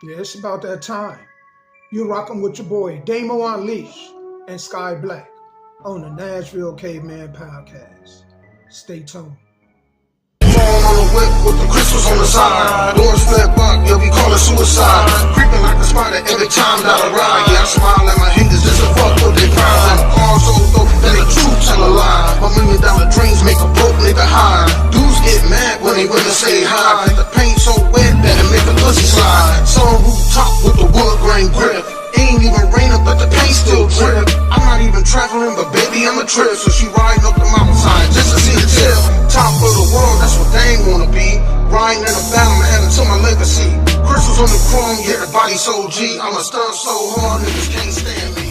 Yeah, it's about that time. You rocking with your boy Damo Unleash and Sky Black on the Nashville Caveman Podcast. Stay tuned. Phone on the whip with the crystals on the side. Doors flip up, yeah, we call it suicide. Creeping like a spider every time that I ride. Yeah, I smile at my haters just to fuck with they pride. And the car so dope that the truth tell a lie. My $1 million dreams make a broke nigga high. Dudes get mad when they wanna say hi. The paint so wet that it make a pussy slide. Some rooftop with the wood grain grip. Ain't even raining, but the paint still drip. I'm not even traveling, but baby, I'm a trip. So she riding up the mountainside just to see the tip. Top of the world, that's what they ain't wanna be. Riding in a battle, adding to my legacy. Crystals on the chrome, yeah, the body so G. I'm a stunt so hard, niggas can't stand me.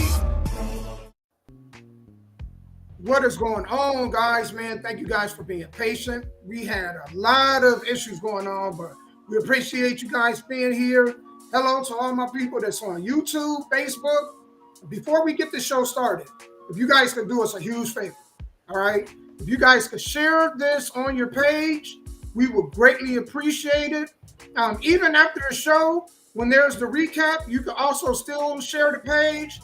What is going on, guys, man? Thank you guys for being patient. We had a lot of issues going on, but we appreciate you guys being here. Hello to all my people that's on YouTube, Facebook. Before we get the show started, if you guys could do us a huge favor, all right? If you guys could share this on your page, we would greatly appreciate it. Even after the show, when there's the recap, you can also still share the page.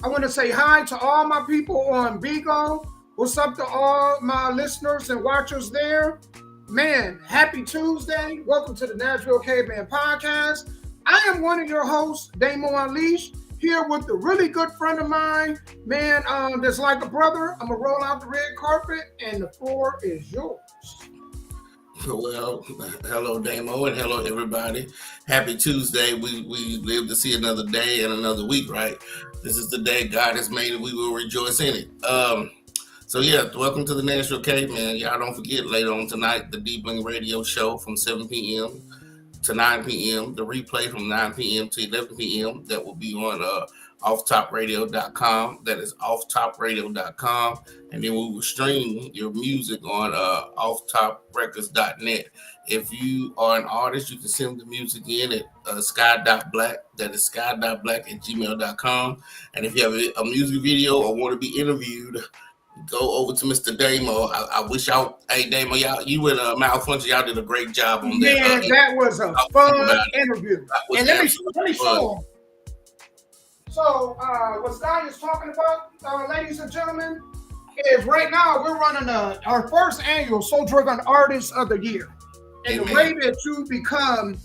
I want to say hi to all my people on Bigo. What's up to all my listeners and watchers there? Man, happy Tuesday. Welcome to the Nashville Caveman Podcast. I am one of your hosts, Damo Unleash, here with a really good friend of mine, man, that's like a brother. I'm going to roll out the red carpet, and the floor is yours. Well, hello, Damo, and hello, everybody. Happy Tuesday. We live to see another day and another week, right? This is the day God has made, and we will rejoice in it. So, yeah, welcome to the Nashville Caveman. Y'all don't forget, later on tonight, the D-Bling Radio Show from 7 p.m. to 9 p.m., the replay from 9 p.m. to 11 p.m. That will be on offtopradio.com. That is offtopradio.com. And then we will stream your music on offtoprecords.net. If you are an artist, you can send the music in at sky.black. That is sky.black@gmail.com. And if you have a music video or want to be interviewed, go over to Mr. Damo. I wish y'all, hey Damo, you and Malfunction, y'all did a great job on that. Man, that was a fun interview. And let me show them. So, what Sky is talking about, ladies and gentlemen, is right now we're running our first annual Soul Driven Artist of the Year. And Amen. The way that you become,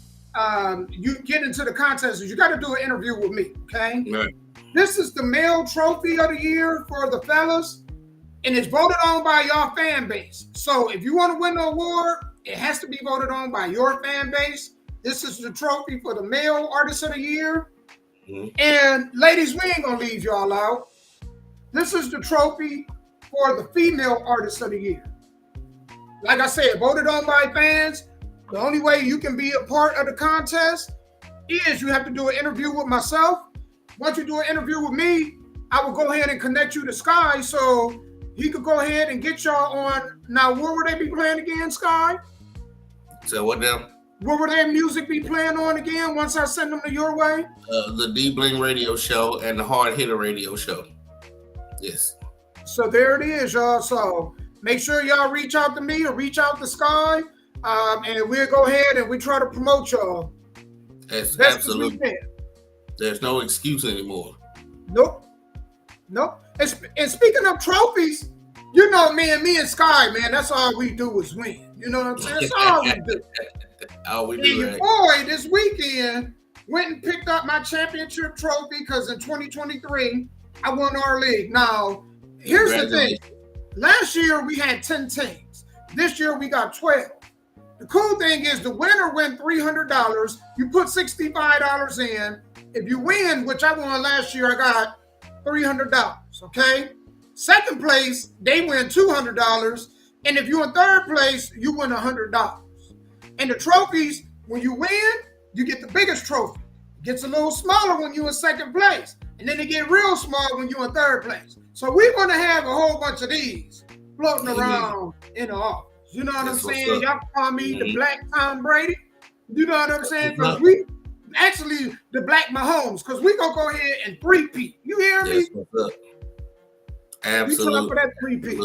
you get into the contest is you got to do an interview with me, okay? Right. This is the male trophy of the year for the fellas. And it's voted on by your fan base. So if you want to win the award, it has to be voted on by your fan base. This is the trophy for the male artist of the year. Mm-hmm. And ladies, we ain't going to leave y'all out. This is the trophy for the female artist of the year. Like I said, voted on by fans. The only way you can be a part of the contest is you have to do an interview with myself. Once you do an interview with me, I will go ahead and connect you to Sky. So he could go ahead and get y'all on. Now, what would they be playing again, Sky? So what now? What would their music be playing on again once I send them to your way? The D-Bling Radio Show and the Hard Hitter Radio Show. Yes. So there it is, y'all. So make sure y'all reach out to me or reach out to Sky, and we'll go ahead and we try to promote y'all. That's absolutely. There's no excuse anymore. Nope. And speaking of trophies, you know, me and Sky, man, that's all we do is win. You know what I'm saying? That's all we do. All we do. And your boy this weekend went and picked up my championship trophy because in 2023, I won our league. Now, here's the thing. Last year, we had 10 teams. This year, we got 12. The cool thing is the winner wins $300. You put $65 in. If you win, which I won last year, I got $300, okay? Second place, they win $200. And if you're in third place, you win $100. And the trophies, when you win, you get the biggest trophy. It gets a little smaller when you're in second place. And then it get real small when you're in third place. So we're going to have a whole bunch of these floating around in the office. You know what I'm saying? Y'all call me the Black Tom Brady. You know what I'm saying? Because we actually the Black Mahomes, because we gonna go ahead and three-peat. You hear me? What's up? Absolutely. You for that three-peat.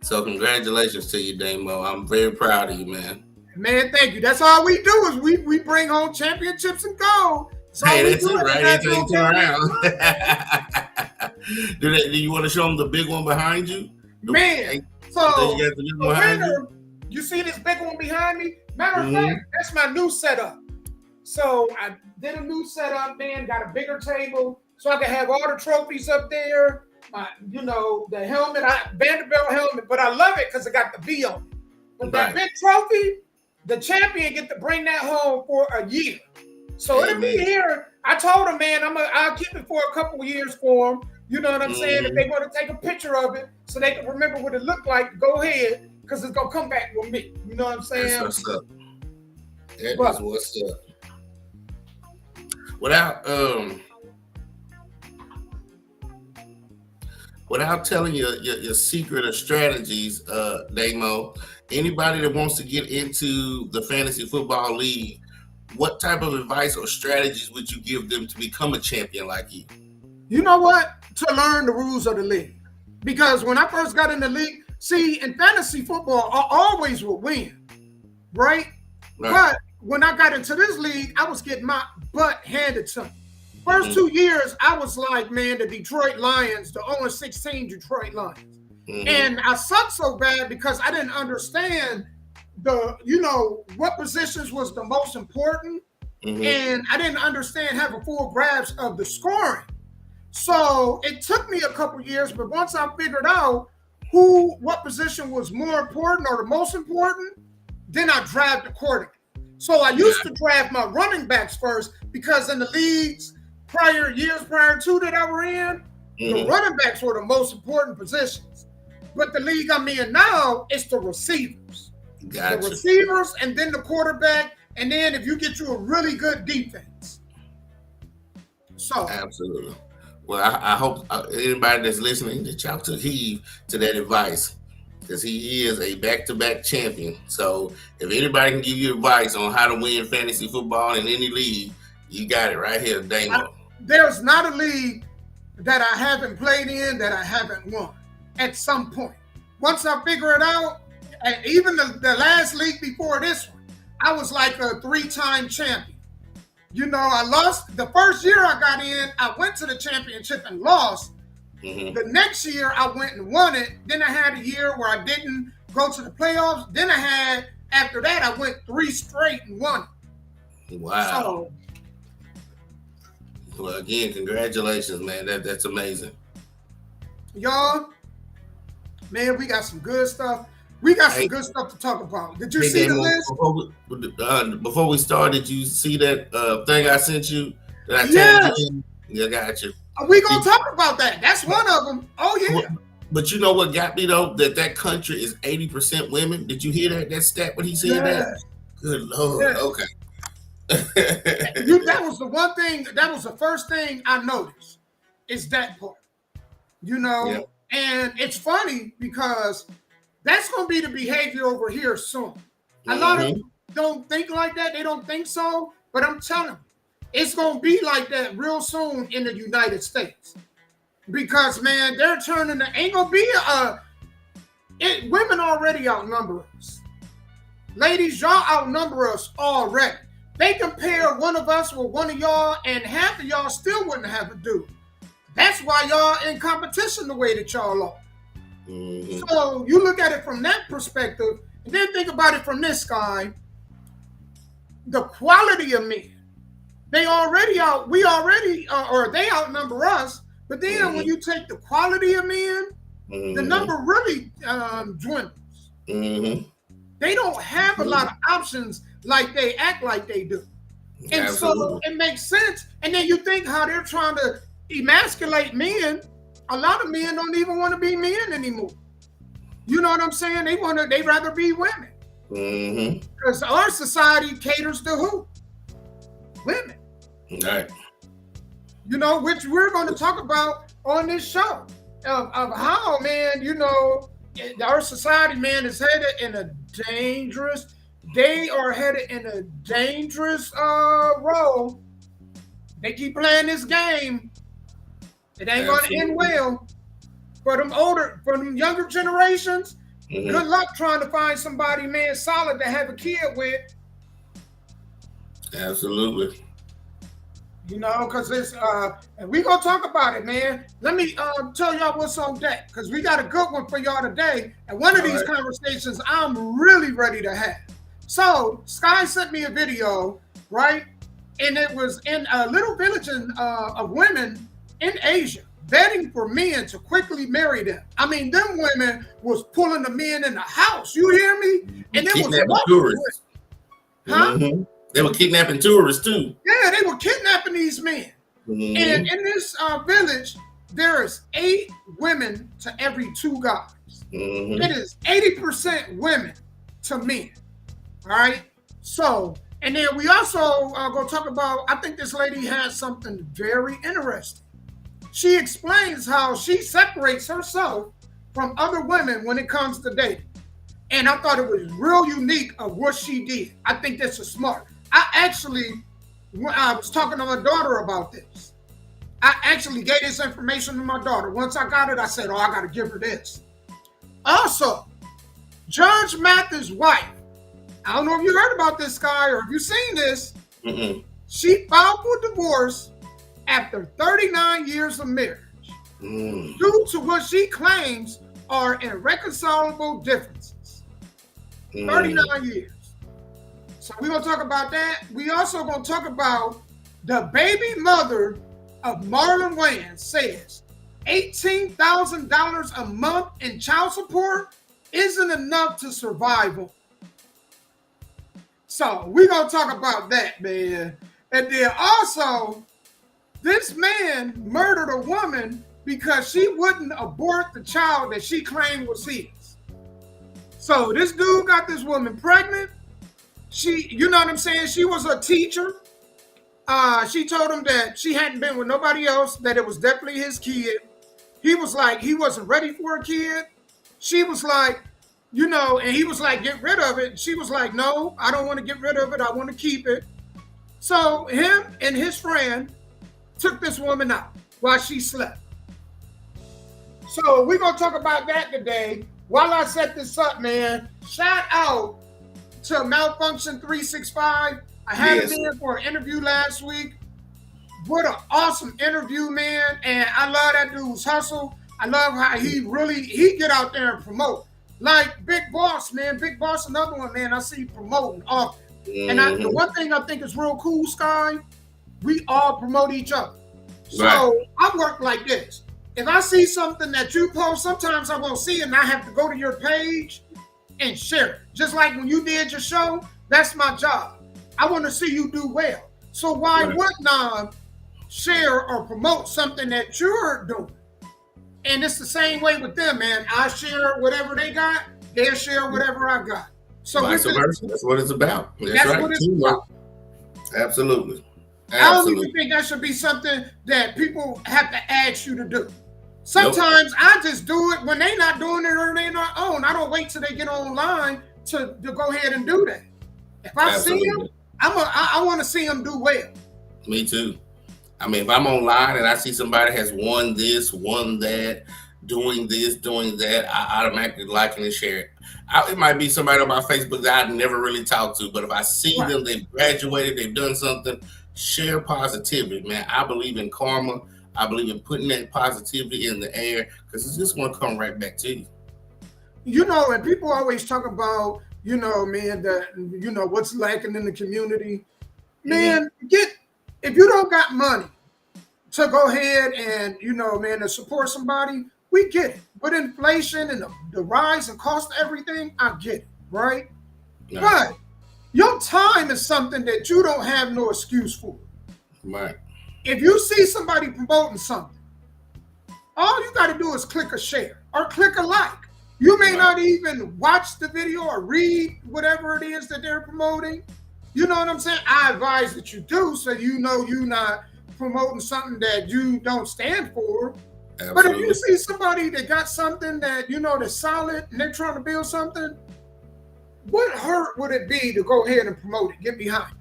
So congratulations to you, Damo. I'm very proud of you, man. Man, thank you. That's all we do is we bring home championships and gold. Hey, that's it, right? They turn around. Do you want to show them the big one behind you? Man, so you see this big one behind me? Matter of fact, that's my new setup. So I did a new setup, man. Got a bigger table so I can have all the trophies up there. The helmet, Vanderbilt helmet, but I love it because it got the V on it. But that big trophy, the champion get to bring that home for a year. So it'll be here. I told him, man, I'll keep it for a couple of years for him. You know what I'm saying? If they want to take a picture of it so they can remember what it looked like, go ahead, because it's gonna come back with me. You know what I'm saying? That's what's up. That is what's up. Without telling your secret or strategies, Damo, anybody that wants to get into the fantasy football league, what type of advice or strategies would you give them to become a champion like you? You know what? To learn the rules of the league. Because when I first got in the league, see, in fantasy football, I always would win, right? But when I got into this league, I was getting my butt handed to me. First 2 years, I was like, man, the Detroit Lions, the 0-16 Detroit Lions. And I sucked so bad because I didn't understand what positions was the most important. And I didn't understand, have a full grasp of the scoring. So it took me a couple years, but once I figured out what position was more important or the most important, then I drafted accordingly. So I used to draft my running backs first because in the leagues years prior to that I were in, the running backs were the most important positions. But the league I'm in now, it's the receivers. Gotcha. The receivers and then the quarterback, and then if you get you a really good defense. So absolutely. Well, I hope anybody that's listening that y'all took heed to that advice, because he is a back-to-back champion. So if anybody can give you advice on how to win fantasy football in any league, you got it right here, Damo. There's not a league that I haven't played in that I haven't won at some point. Once I figure it out, and even the last league before this one, I was like a 3-time champion. I lost the first year I got in. I went to the championship and lost. The next year I went and won it. Then I had a year where I didn't go to the playoffs. Then after that, I went 3 straight and won it. Wow. Well, again, congratulations, man. That's amazing. Y'all, man, we got some good stuff. We got some good stuff to talk about. Did you see the list? Before we started, did you see that thing I sent you that I tagged you in? Yeah, got you. Are we going to talk about that? That's one of them. Oh, yeah. But you know what got me, though? That country is 80% women. Did you hear that stat when he said that? Good Lord. Yeah. Okay. That was the one thing, that was the first thing I noticed, is that part. And it's funny because that's going to be the behavior over here soon. A lot of people don't think like that. They don't think so. But I'm telling them, it's going to be like that real soon in the United States. Because, man, they're turning ain't going to be women already outnumber us. Ladies, y'all outnumber us already. They compare one of us with one of y'all, and half of y'all still wouldn't have a dude. That's why y'all in competition the way that y'all are. So you look at it from that perspective, and then think about it from this guy. The quality of men, they outnumber us. But then when you take the quality of men, the number really dwindles. They don't have a lot of options like they act like they do. And so it makes sense. And then you think how they're trying to emasculate men. A lot of men don't even want to be men anymore. You know what I'm saying? They rather be women. Because our society caters to who? Women. Right. Which we're going to talk about on this show of how, man, our society, man, is headed in a dangerous. They are headed in a dangerous road. They keep playing this game. It ain't going to end well. For them younger generations, Good luck trying to find somebody, man, solid to have a kid with. Absolutely. You know, because it's and we gonna talk about it, man. Let me tell y'all what's on deck, because we got a good one for y'all today. And one of these conversations I'm really ready to have. So Sky sent me a video, right? And it was in a little village of women in Asia betting for men to quickly marry them. I mean, them women was pulling the men in the house. You hear me? And it was tourists. Huh? They were kidnapping tourists too. Yeah, they were kidnapping these men. And in this village, there is 8 women to every 2 guys. It is 80% women to men. All right. So, and then we also go talk about, I think this lady has something very interesting. She explains how she separates herself from other women when it comes to dating. And I thought it was real unique of what she did. I think this is smart. I was talking to my daughter about this. I actually gave this information to my daughter. Once I got it, I said, oh, I got to give her this. Also, Judge Mathis' wife, I don't know if you heard about this guy or if you've seen this. She filed for divorce after 39 years of marriage due to what she claims are irreconcilable differences. 39 years. So we're going to talk about that. We also going to talk about the baby mother of Marlon Wayans says $18,000 a month in child support isn't enough to survive on. So we're going to talk about that, man. And then also, this man murdered a woman because she wouldn't abort the child that she claimed was his. So this dude got this woman pregnant. She, you know what I'm saying? She was a teacher. She told him that she hadn't been with nobody else, that it was definitely his kid. He was like, he wasn't ready for a kid. She was like, you know, and he was like, get rid of it. She was like, no, I don't want to get rid of it. I want to keep it. So him and his friend took this woman out while she slept. So we're going to talk about that today. While I set this up, man, shout out to Malfunction 365. I had him in for an interview last week. What an awesome interview, man. And I love that dude's hustle. I love how he get out there and promote. Like Big Boss, man. Big Boss, another one, man. I see promoting often. And the one thing I think is real cool, Sky, we all promote each other. So I work like this. If I see something that you post, sometimes I won't see it and I have to go to your page and share it. Just like when you did your show, that's my job. I want to see you do well. So why wouldn't I share or promote something that you're doing? And it's the same way with them, man. I share whatever they got, they'll share whatever I got. So vice versa. That's what it's about. That's right. What it's about. Absolutely. I don't even think that should be something that people have to ask you to do. Sometimes I just do it when they're not doing it or they're not on. I don't wait till they get online to go ahead and do that. If I see them, I want to see them do well. Me too. I mean, if I'm online and I see somebody has won this, won that, doing this, doing that, I automatically like and share it. It might be somebody on my Facebook that I've never really talked to, but if I see them, they've graduated, they've done something, share positivity, man. I believe in karma. I believe in putting that positivity in the air because it's just going to come right back to you. You know, and people always talk about, you know, man, that, you know, what's lacking in the community. Man, if you don't got money to go ahead and, you know, man, to support somebody, we get it. But inflation and the rise in cost of everything, I get it, right? No. But your time is something that you don't have no excuse for. Right. If you see somebody promoting something, all you got to do is click a share or click a like. You may not even watch the video or read whatever it is that they're promoting. You know what I'm saying? I advise that you do so you know you're not promoting something that you don't stand for. Absolutely. But if you see somebody that got something that, you know, that's solid and they're trying to build something, what hurt would it be to go ahead and promote it, get behind it?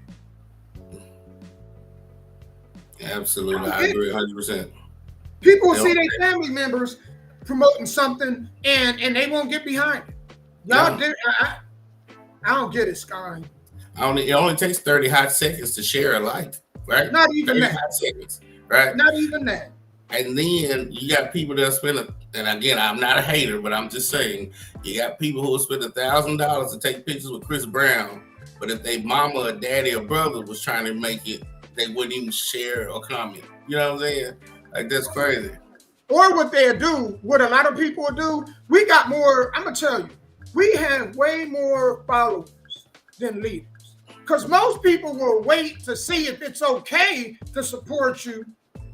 Absolutely. I agree 100%. People will see their family members promoting something and they won't get behind it. Y'all did. I don't get it, Sky. It only takes 30 hot seconds to share a life, right? Not even 30 that. hot seconds, right? Not even that. And then you got people that spend and again, I'm not a hater, but I'm just saying, you got people who will spend $1,000 to take pictures with Chris Brown, but if they mama or daddy or brother was trying to make it, they wouldn't even share or comment. You know what I'm saying? Like, that's crazy. Or what they'll do, what a lot of people will do, we got more, I'm going to tell you, we have way more followers than leaders. Because most people will wait to see if it's okay to support you,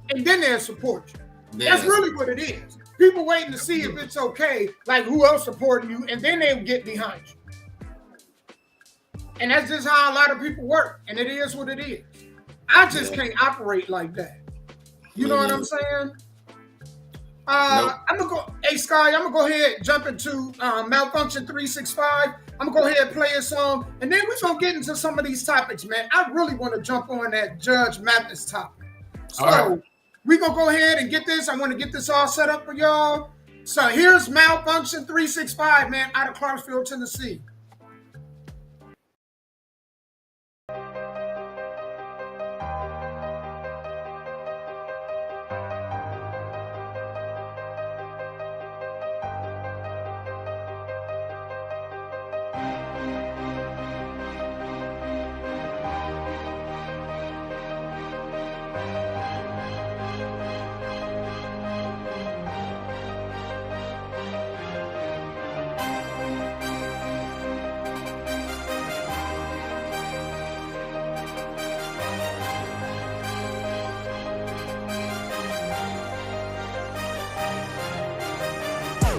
and then they'll support you. That's really what it is. People waiting to see if it's okay, like who else supporting you, and then they'll get behind you. And that's just how a lot of people work, and it is what it is. I just can't operate like that. You know what I'm saying? I'm gonna go. Hey Sky, I'm gonna go ahead and jump into Malfunction 365. I'm gonna go ahead and play a song, and then we're gonna get into some of these topics, man. I really want to jump on that Judge Mathis topic. So we're gonna go ahead and get this. I want to get this all set up for y'all. So here's Malfunction 365, man, out of Clarksville, Tennessee.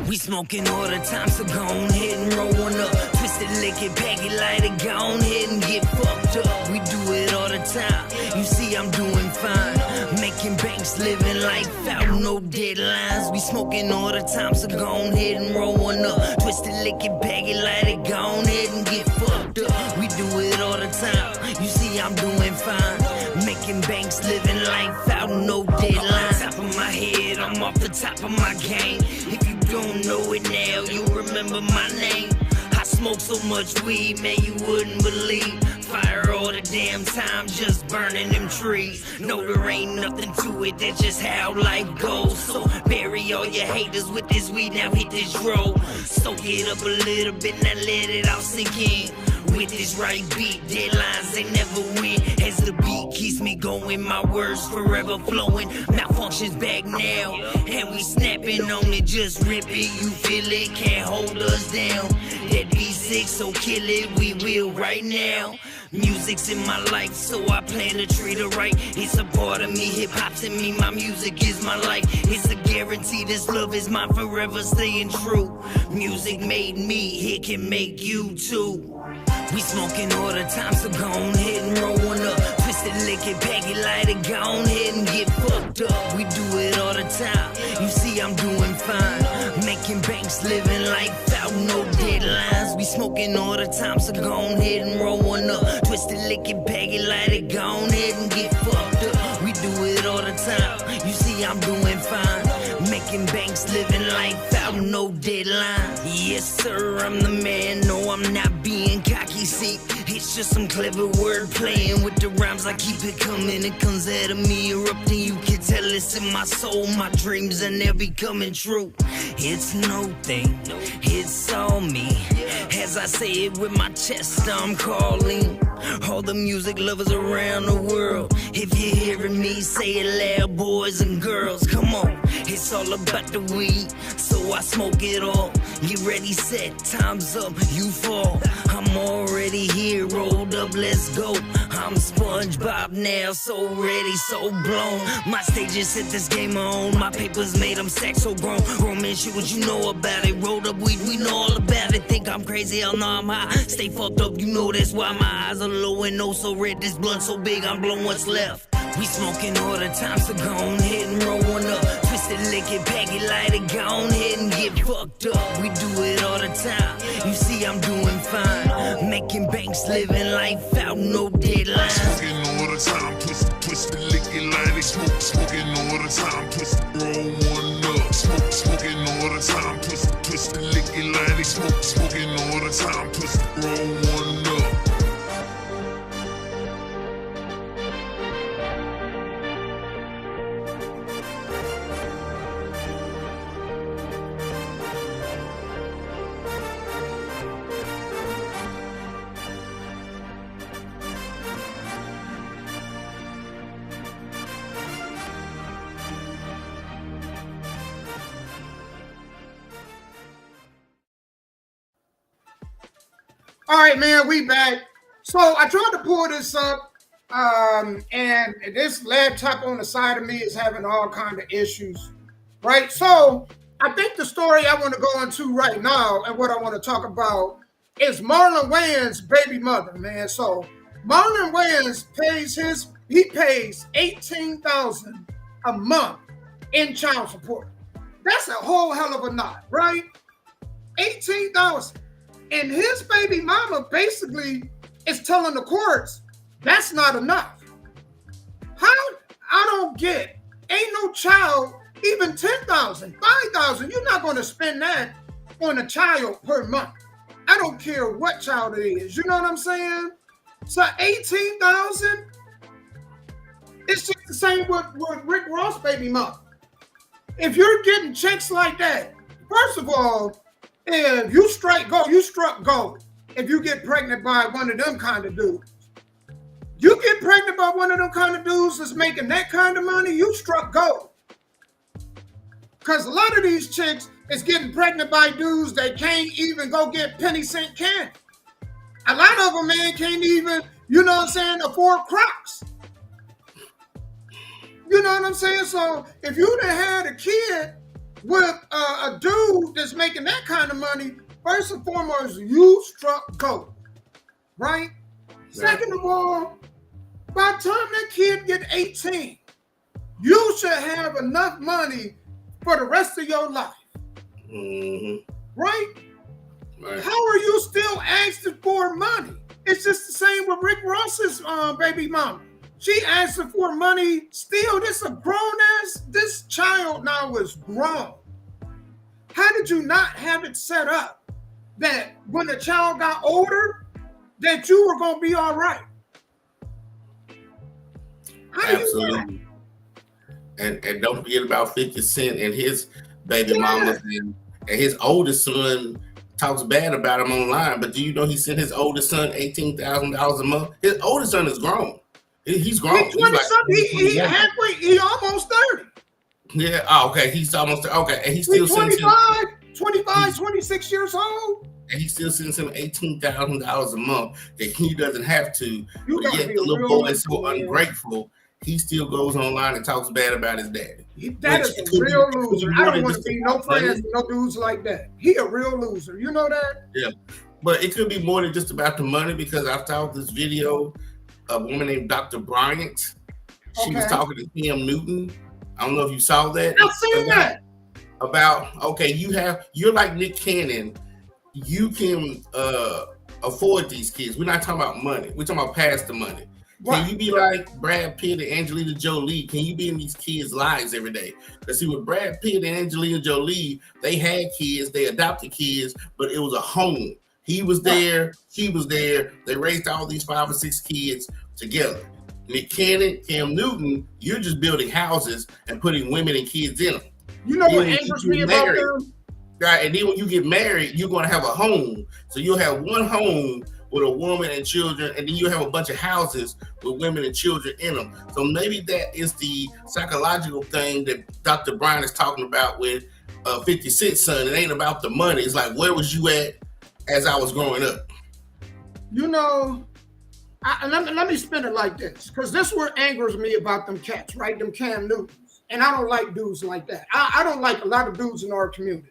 We smoking all the time, so go on ahead and roll one up. Twist it, lick it, pack it, light it, go on ahead and get fucked up. We do it all the time, you see I'm doing fine. Making banks, living life out, no deadlines. We smoking all the time, so go on ahead and roll one up. Twist it, lick it, pack it, light it, go on ahead and get fucked up. We do it all the time, you see I'm doing fine. Making banks, living life out, no deadlines. Top of my head, I'm off the top of my game. If you don't know it now, you remember my name. I smoke so much weed, man, you wouldn't believe. Fire all the damn time, just burning them trees. No, there ain't nothing to it, that's just how life goes. So bury all your haters with this weed, now hit this road. Soak it up a little bit, now let it all sink in. With this right beat, deadlines they never win. As the beat keeps me going, my words forever flowing. Malfunction's back now, and we snapping on it. Just rip it, you feel it, can't hold us down. That B6, so kill it, we will right now. Music's in my life, so I plan to treat it right. It's a part of me, hip-hop's in me, my music is my life. It's a guarantee this love is mine, forever staying true. Music made me, it can make you too. We smoking all the time, so go on ahead and roll one up. Twist it, lick it, pack it, light it, go on ahead and get fucked up. We do it all the time, you see I'm doing fine. Making banks, living life out, no deadlines. We smoking all the time, so go on ahead and roll one up. Twist it, lick it, pack it, light it, go on ahead and get fucked up. We do it all the time, you see I'm doing fine. Making banks, living life out, no deadline. Yes sir, I'm the man, no I'm not being cocky. See, it's just some clever word playing with the rhymes. I keep it coming, it comes out of me erupting. You can tell it's in my soul, my dreams and they're becoming true. It's no thing, it's all me. As I say it with my chest, I'm calling all the music lovers around the world. If you're hearing me, say it loud, boys and girls. Come on, it's all about the weed, so I smoke it all. Get ready, set, time's up, you fall. I'm already here, rolled up, let's go. I'm SpongeBob now, so ready, so blown. My stages set this game on. My papers made them stack so grown. Roman shit, what you know about it? Rolled up weed, we know all about it. Think I'm crazy, hell no, I'm high. Stay fucked up, you know that's why my eyes are low and oh so red. This blunt so big, I'm blowing what's left. We smoking all the time, so go on ahead and roll one up. Twist it, lick it, pack it, light it, go on ahead and get fucked up. We do it all the time, you see I'm doing fine. Making banks, living life out, no deadline. Smoking all the time, twist it, lick it, light it, smoking all the time, twist it, roll one up. Smoking all the time, twist it, lick it, light it, smoking all All right, man, we back. So I tried to pull this up, and this laptop on the side of me is having all kind of issues, right? So I think the story I want to go into right now and what I want to talk about is Marlon Wayans' baby mother, man. So Marlon Wayans pays $18,000 a month in child support. That's a whole hell of a knot, right? $18,000. And his baby mama basically is telling the courts that's not enough. How? I don't get. Ain't no child, even $10,000, $5,000. You're not going to spend that on a child per month. I don't care what child it is. You know what I'm saying? So $18,000. It's just the same with Rick Ross' baby mama. If you're getting checks like that, first of all, if you strike gold, you struck gold. If you get pregnant by one of them kind of dudes, you get pregnant by one of them kind of dudes that's making that kind of money, you struck gold. Because a lot of these chicks is getting pregnant by dudes that can't even go get penny cent candy. A lot of them, man, can't even, you know what I'm saying, afford Crocs. You know what I'm saying? So if you'd have had a kid with a dude that's making that kind of money, first and foremost, you struck gold, right? Second of all, by the time that kid get 18, you should have enough money for the rest of your life, right? How are you still asking for money? It's just the same with Rick Ross's baby mama. She asking for money still. This this child now is grown. How did you not have it set up that when the child got older, that you were going to be all right? Absolutely. And don't forget about 50 Cent and his baby mamas. And his oldest son talks bad about him online. But do you know he sent his oldest son $18,000 a month? His oldest son is grown. He's grown. He's 20-something. He almost 30. Yeah. Oh, okay. He's almost okay. And he still sends him 25, 26 years old. And he still sends him $18,000 a month that he doesn't have to. But yet the little boy is so ungrateful. He still goes online and talks bad about his daddy. That is a real loser. I don't want to be no friends with no dudes like that. He a real loser. You know that? Yeah. But it could be more than just about the money, because I saw this video of a woman named Dr. Bryant. She was talking to Cam Newton. I don't know if you saw that. I've seen that. About, you're like Nick Cannon. You can afford these kids. We're not talking about money. We're talking about past the money. Can you be like Brad Pitt and Angelina Jolie? Can you be in these kids' lives every day? Because see, with Brad Pitt and Angelina Jolie, they had kids, they adopted kids, but it was a home. He was there, she was there. They raised all these 5 or 6 kids together. Nick Cannon, Cam Newton, you're just building houses and putting women and kids in them. You know what angers me about them? Right, and then when you get married, you're going to have a home. So you'll have one home with a woman and children, and then you have a bunch of houses with women and children in them. So maybe that is the psychological thing that Dr. Brian is talking about with 50 Cent's son. It ain't about the money. It's like, where was you at as I was growing up? You know, let me spin it like this, because this what angers me about them cats, right? Them Cam Newtons. And I don't like dudes like that. I don't like a lot of dudes in our community.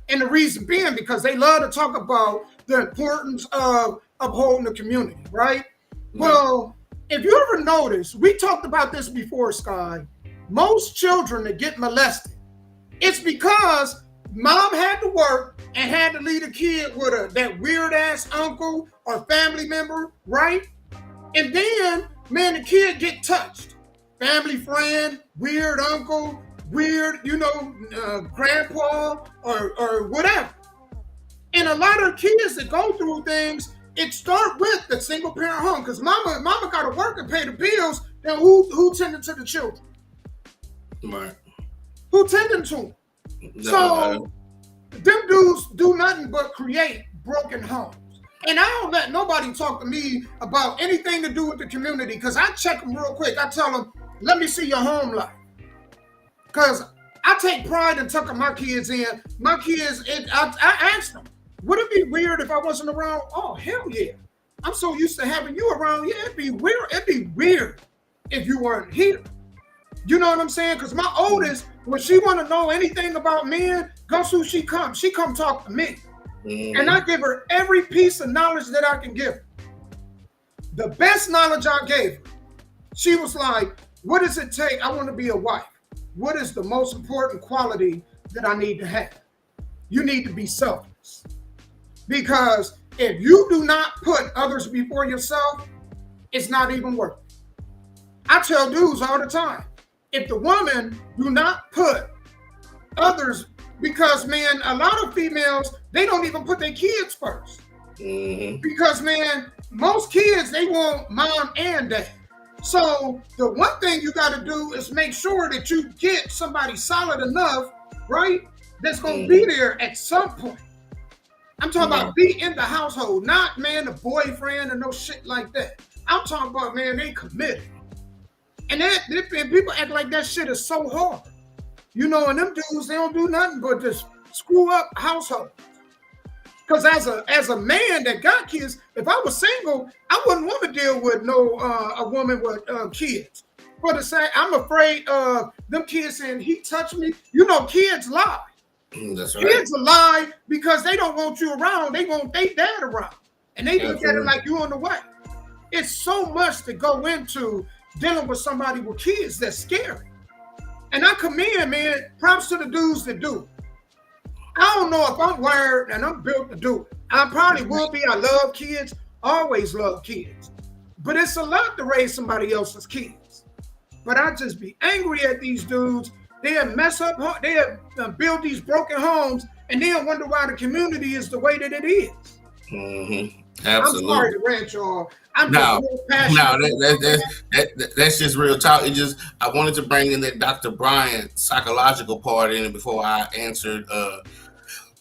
And the reason being because they love to talk about the importance of upholding the community, right? Well, if you ever notice, we talked about this before, Sky. Most children that get molested, it's because mom had to work and had to leave a kid with that weird ass uncle or family member, right? And then, man, the kid get touched. Family friend, weird uncle, weird, grandpa or whatever. And a lot of kids that go through things, it start with the single parent home, because mama got to work and pay the bills. Then who tended to the children? Right. Who tended to them? So them dudes do nothing but create broken homes. And I don't let nobody talk to me about anything to do with the community, because I check them real quick. I tell them, let me see your home life. Because I take pride in tucking my kids in. My kids, I ask them, Would it be weird if I wasn't around? Oh, hell yeah. I'm so used to having you around. Yeah, it'd be weird. It'd be weird if you weren't here. You know what I'm saying? Because my oldest, when she want to know anything about men, guess who she comes? She come talk to me. And I give her every piece of knowledge that I can give her. The best knowledge I gave her, she was like, what does it take? I want to be a wife. What is the most important quality that I need to have? You need to be selfless. Because if you do not put others before yourself, it's not even worth it. I tell dudes all the time, if the woman do not put others, because man, a lot of females, they don't even put their kids first. Because man, most kids, they want mom and dad. So the one thing you got to do is make sure that you get somebody solid enough, right? That's going to be there at some point. I'm talking about be in the household, not man, a boyfriend or no shit like that. I'm talking about man, they committed. And people act like that shit is so hard. You know, and them dudes, they don't do nothing but just screw up households. Because as a man that got kids, if I was single, I wouldn't want to deal with a woman with kids. For the same, I'm afraid of them kids saying he touched me. You know, kids lie. That's right. Kids lie because they don't want you around. They want their dad around, and they look at it like you on the way. It's so much to go into dealing with somebody with kids that's scary. And I commend, man, props to the dudes that do. I don't know if I'm wired and I'm built to do it. I probably will be. I love kids, always love kids. But it's a lot to raise somebody else's kids. But I just be angry at these dudes. They'll mess up, they'll build these broken homes, and they'll wonder why the community is the way that it is. Absolutely. I'm sorry to rant, y'all. I'm No, passionate. that's just real talk. I wanted to bring in that Dr. Brian psychological part in it before I answered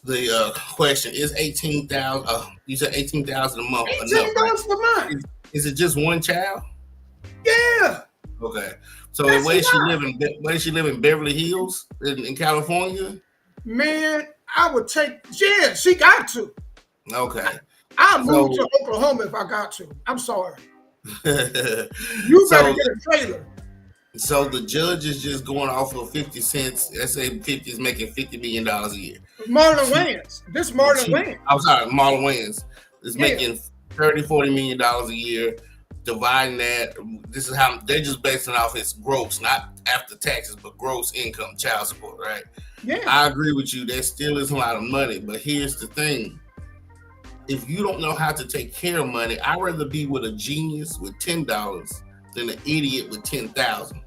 the question. Is 18,000? You said 18,000 a month. $18 a month. Is it just one child? Yeah. Okay. So where does she live in Beverly Hills in California? Man, I would take. Yeah, she got to. Okay. I'll move to Oklahoma if I got to. I'm sorry. You better get a trailer. So the judge is just going off of 50 cents. Let's say 50 is making $50 million a year. Marlon Wayans. This Marlon Wayans. I'm sorry, Marlon Wayans is making $30-40 million a year. Dividing that, this is how they're just basing off his gross, not after taxes, but gross income, child support, right? Yeah. I agree with you. That still is a lot of money, but here's the thing. If you don't know how to take care of money, I'd rather be with a genius with $10 than an idiot with 10,000.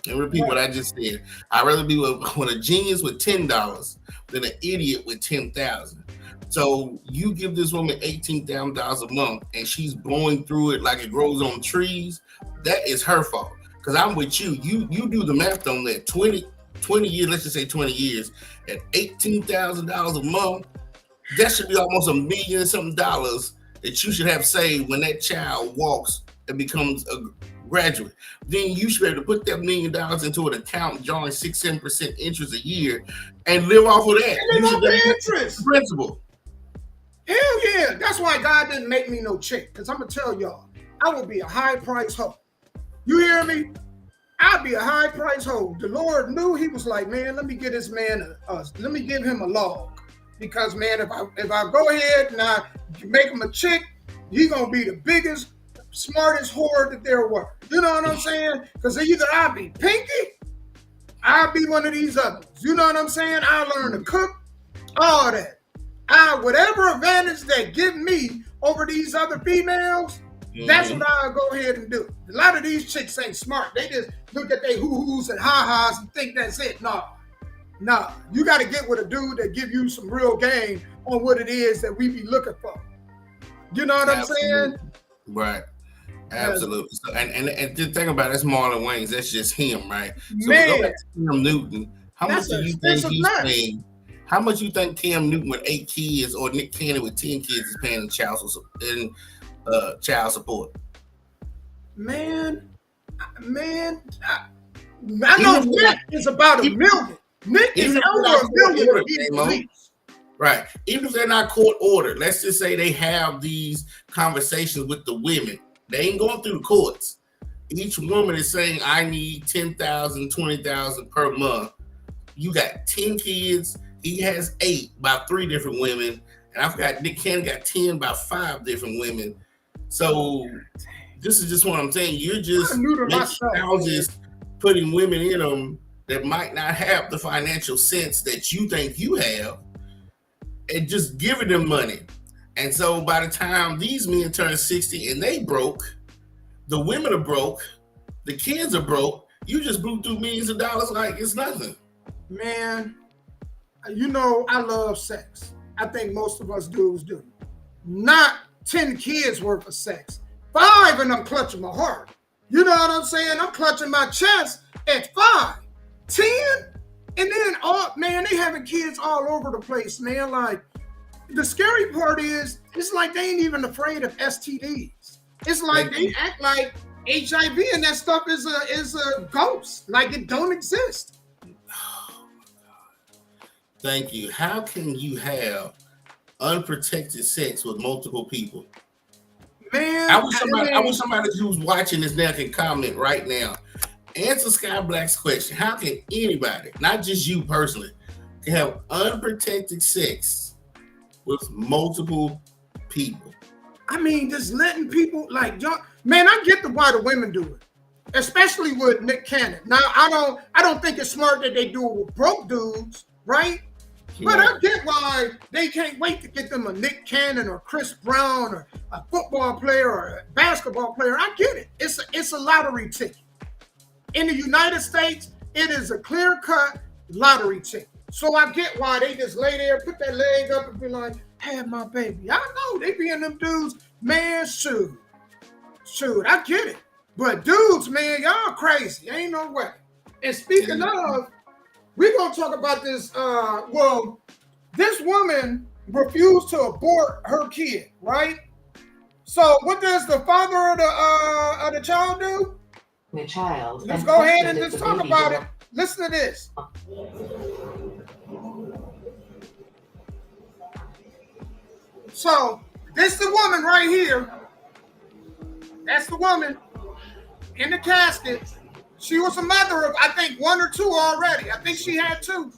And repeat what I just said. I'd rather be with a genius with $10 than an idiot with 10,000. So you give this woman $18,000 a month and she's blowing through it like it grows on trees. That is her fault. Because I'm with you. You do the math on that. 20 years, let's just say 20 years, at $18,000 a month, that should be almost $1 million something that you should have saved when that child walks and becomes a graduate. Then you should be able to put that $1 million into an account, drawing 6-7% interest a year, and live off of that. And live off the interest. Principal. Hell yeah. That's why God didn't make me no chick. Because I'm going to tell y'all, I will be a high price hoe. You hear me? I'd be a high price hoe. The Lord knew. He was like, man, let me get this man, let me give him a log. Because man, if I go ahead and I make him a chick, he's going to be the biggest, smartest whore that there were. You know what I'm saying? Because either I'll be Pinky, I'll be one of these others. You know what I'm saying? I'll learn to cook, all that. Whatever advantage they give me over these other females, that's what I'll go ahead and do. A lot of these chicks ain't smart. They just look at their hoo-hoos and ha-has and think that's it. No. You got to get with a dude that give you some real game on what it is that we be looking for. You know what I'm saying? Right. Absolutely. So, and the thing about it, that's Marlon Wayans. That's just him, right? So man, we go back to Cam Newton. How much do you think he's paying? How much you think Cam Newton with 8 kids or Nick Cannon with 10 kids is paying in child support? Man, I know Nick is about $1 million. Nick is over $1 million. Right. Even if they're not court ordered, let's just say they have these conversations with the women. They ain't going through the courts. Each woman is saying, I need 10,000, 20,000 per month. You got 10 kids. He has 8 by 3 different women. And I forgot Nick Cannon got 10 by 5 different women. So this is just what I'm saying. You're just making houses, putting women in them that might not have the financial sense that you think you have, and just giving them money. And so by the time these men turn 60 and they broke, the women are broke, the kids are broke, you just blew through millions of dollars like it's nothing. Man, you know, I love sex. I think most of us dudes do. Not 10 kids worth of sex. 5 and I'm clutching my heart. You know what I'm saying? I'm clutching my chest at 5. 10? And then, they having kids all over the place, man. Like, the scary part is, it's like they ain't even afraid of STDs. It's like they act like HIV and that stuff is a ghost. Like it don't exist. Oh my God. Thank you. How can you have unprotected sex with multiple people? Man, I wish somebody who's watching this now can comment right now. Answer Sky Black's question. How can anybody, not just you personally, can have unprotected sex with multiple people? I mean, just letting people man, I get why the women do it, especially with Nick Cannon. Now, I don't think it's smart that they do it with broke dudes, right? Yeah. But I get why they can't wait to get them a Nick Cannon or Chris Brown or a football player or a basketball player. I get it. It's a lottery ticket. In the United States, it is a clear-cut lottery ticket. So I get why they just lay there, put their leg up and be like, have my baby. I know they be in them dudes, man, shoot, I get it. But dudes, man, y'all crazy. Ain't no way. And speaking of, we're going to talk about this. This woman refused to abort her kid, right? So what does the father of the child do? The child. Let's go ahead and just talk about it. Listen to this. So this is the woman right here. That's the woman in the casket. She was a mother of, I think, 1 or 2 already. I think she had 2.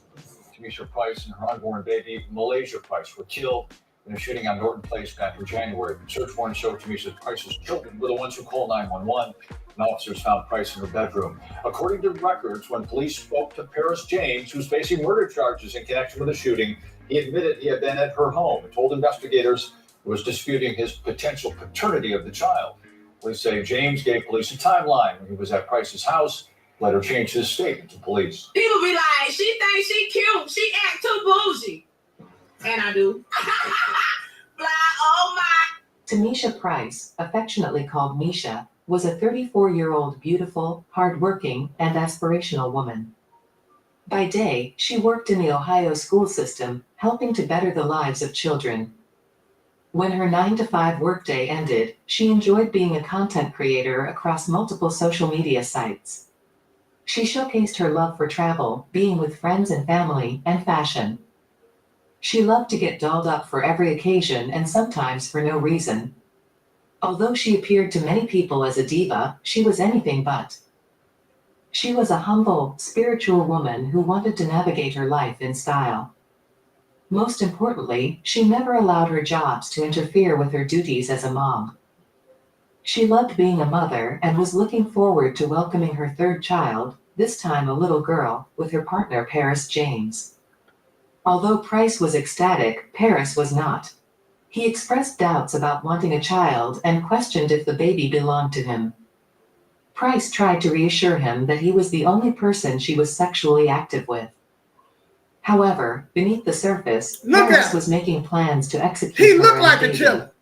Tamisha Price and her unborn baby, Malaysia Price, were killed in a shooting on Norton Place back in January. Search warrants show Tamisha Price's children were the ones who called 911, and officers found Price in her bedroom. According to records, when police spoke to Paris James, who's facing murder charges in connection with the shooting, he admitted he had been at her home and told investigators he was disputing his potential paternity of the child. Police say James gave police a timeline when he was at Price's house, later changed his statement to police. People be like, she thinks she cute, she act too bougie. And I do. Like, oh my. Tamisha Price, affectionately called Misha, was a 34-year-old beautiful, hardworking, and aspirational woman. By day, she worked in the Ohio school system, helping to better the lives of children. When her 9-to-5 workday ended, she enjoyed being a content creator across multiple social media sites. She showcased her love for travel, being with friends and family, and fashion. She loved to get dolled up for every occasion and sometimes for no reason. Although she appeared to many people as a diva, she was anything but. She was a humble, spiritual woman who wanted to navigate her life in style. Most importantly, she never allowed her jobs to interfere with her duties as a mom. She loved being a mother and was looking forward to welcoming her 3rd child, this time a little girl, with her partner Paris James. Although Price was ecstatic, Paris was not. He expressed doubts about wanting a child and questioned if the baby belonged to him. Price tried to reassure him that he was the only person she was sexually active with. However, beneath the surface, Paris was making plans to execute her. He looked like a killer.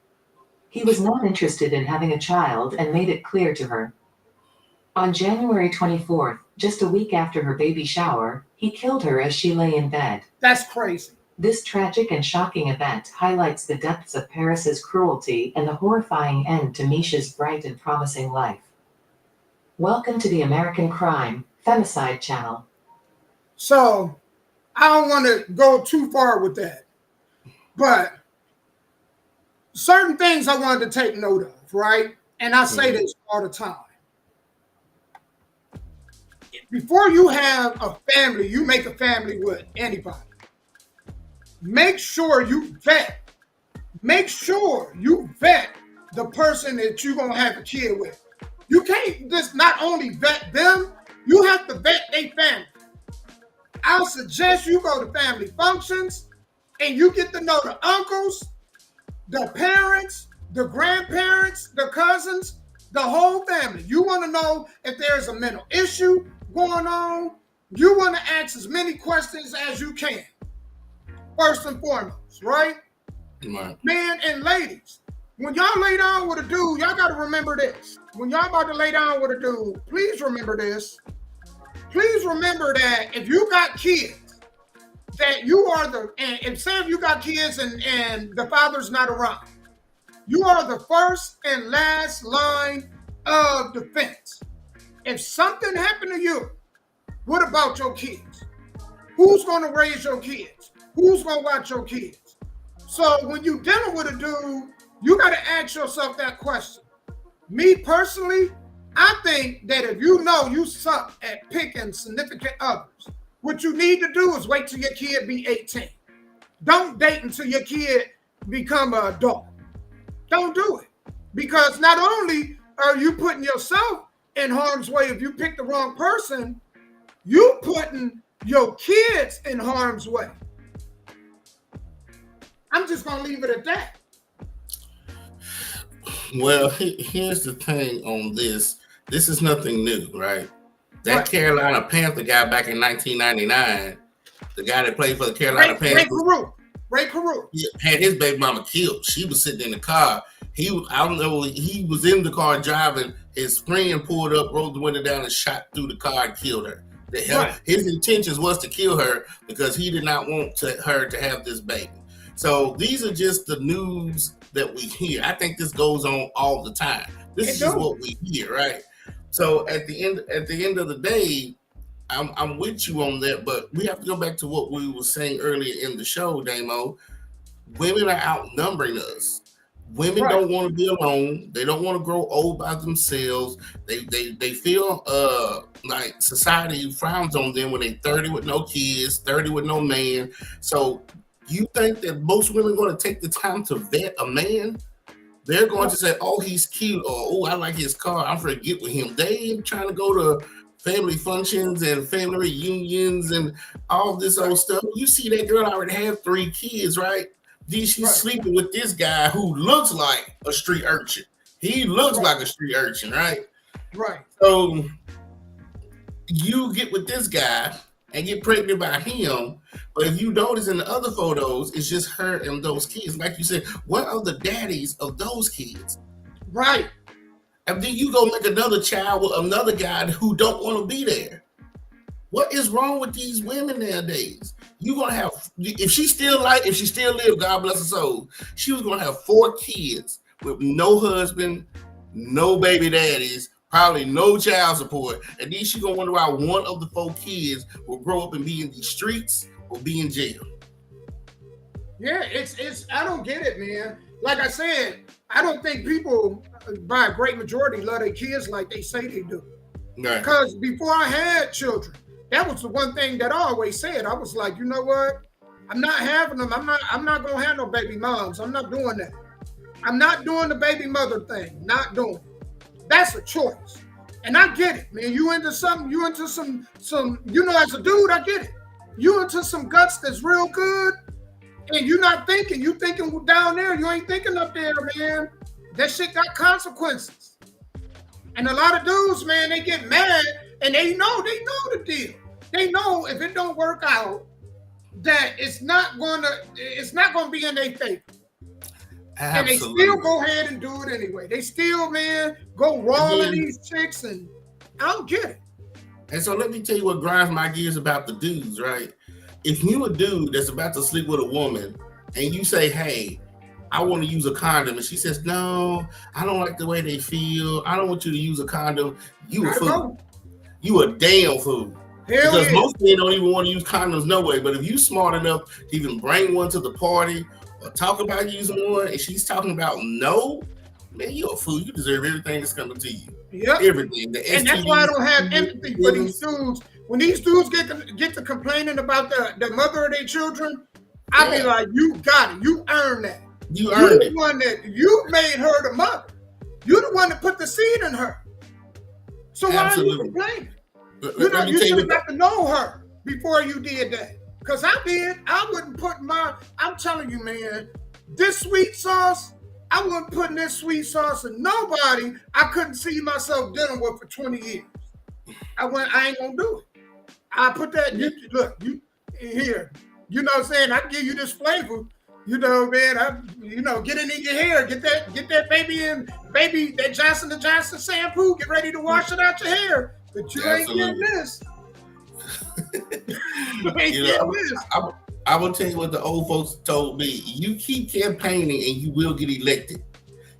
He was not interested in having a child and made it clear to her. On January 24th, just a week after her baby shower, he killed her as she lay in bed. That's crazy. This tragic and shocking event highlights the depths of Paris's cruelty and the horrifying end to Misha's bright and promising life. Welcome to the American Crime Femicide Channel. So, I don't want to go too far with that. But certain things I wanted to take note of, right? And I say this all the time. Before you have a family, you make a family with anybody. Make sure you vet. Make sure you vet the person that you're going to have a kid with. You can't just not only vet them, you have to vet their family. I'll suggest you go to family functions and you get to know the uncles, the parents, the grandparents, the cousins, the whole family. You want to know if there's a mental issue going on. You want to ask as many questions as you can. First and foremost, right? Right. Men and ladies, when y'all lay down with a dude, y'all got to remember this. When y'all about to lay down with a dude, please remember this. Please remember that if you got kids, that you are and say if you got kids and the father's not around, you are the first and last line of defense. If something happened to you, what about your kids? Who's going to raise your kids? Who's going to watch your kids? So when you're dealing with a dude, you got to ask yourself that question. Me personally, I think that if you know you suck at picking significant others, what you need to do is wait till your kid be 18. Don't date until your kid become an adult. Don't do it. Because not only are you putting yourself in harm's way if you pick the wrong person, you putting your kids in harm's way. I'm just going to leave it at that. Well, here's the thing on this. This is nothing new, right? That Carolina Panther guy back in 1999, the guy that played for the Carolina Panthers, Ray Carew, had his baby mama killed. She was sitting in the car. He was in the car driving. His friend pulled up, rolled the window down, and shot through the car and killed her. His intentions was to kill her because he did not want her to have this baby. So these are just the news that we hear. I think this goes on all the time. This is just what we hear, right? So at the end of the day, I'm with you on that, but we have to go back to what we were saying earlier in the show, Damo. Women are outnumbering us. Women don't want to be alone. They don't want to grow old by themselves. They feel like society frowns on them when they're 30 with no kids, 30 with no man. So you think that most women are going to take the time to vet a man? They're going to say, oh, he's cute, or oh, I like his car, I'm going to get with him. They ain't trying to go to family functions and family reunions and all this old stuff. You see that girl already have 3 kids, right? Then she's sleeping with this guy who looks like a street urchin. He looks like a street urchin, right? Right. So you get with this guy and get pregnant by him, but if you notice in the other photos, it's just her and those kids. Like you said, what are the daddies of those kids? Right. And then you go make another child with another guy who don't want to be there. What is wrong with these women nowadays? You're gonna have, if she still lived, God bless her soul, she was gonna have 4 kids with no husband, no baby daddies, probably no child support, and then she's gonna wonder why one of the 4 kids will grow up and be in the streets or be in jail. Yeah, it's I don't get it, man. Like I said, I don't think people by a great majority love their kids like they say they do. Right. Because before I had children, that was the one thing that I always said. I was like, you know what? I'm not having them. I'm not gonna have no baby moms. I'm not doing that. I'm not doing the baby mother thing. Not doing it. That's a choice. And I get it, man. You into something, you into some, you know, as a dude, I get it. You into some guts that's real good, and you're not thinking, you thinking down there, you ain't thinking up there, man. That shit got consequences. And a lot of dudes, man, they get mad and they know the deal. They know if it don't work out, that it's not gonna be in their favor. Absolutely. And they still go ahead and do it anyway. They still, man, go raw in these chicks, and I don't get it. And so let me tell you what grinds my gears about the dudes, right? If you a dude that's about to sleep with a woman and you say, hey, I want to use a condom, and she says, no, I don't like the way they feel, I don't want you to use a condom, you a fool. You a damn fool. Hell because yeah. most men don't even want to use condoms no way, but if you smart enough to even bring one to the party or talk about using one, and she's talking about no, man, you're a fool. You deserve everything that's coming to you. Yep. Everything. And that's why I don't have empathy for these dudes. When these dudes get to complaining about the mother of their children, I be like, you got it. You earned that. You earned it. The one that you made her the mother. You the one that put the seed in her. So why are you complaining? You should have got to know her before you did that. Because I did. I wouldn't put I'm telling you, man, this sweet sauce, I wasn't putting this sweet sauce in nobody I couldn't see myself dealing with for 20 years. I ain't gonna do it. I put that, you here. You know what I'm saying? I can give you this flavor. You know, man, get it in your hair. Get that baby, that Johnson & Johnson shampoo. Get ready to wash it out your hair. But you ain't getting this. I will tell you what the old folks told me. You keep campaigning and you will get elected.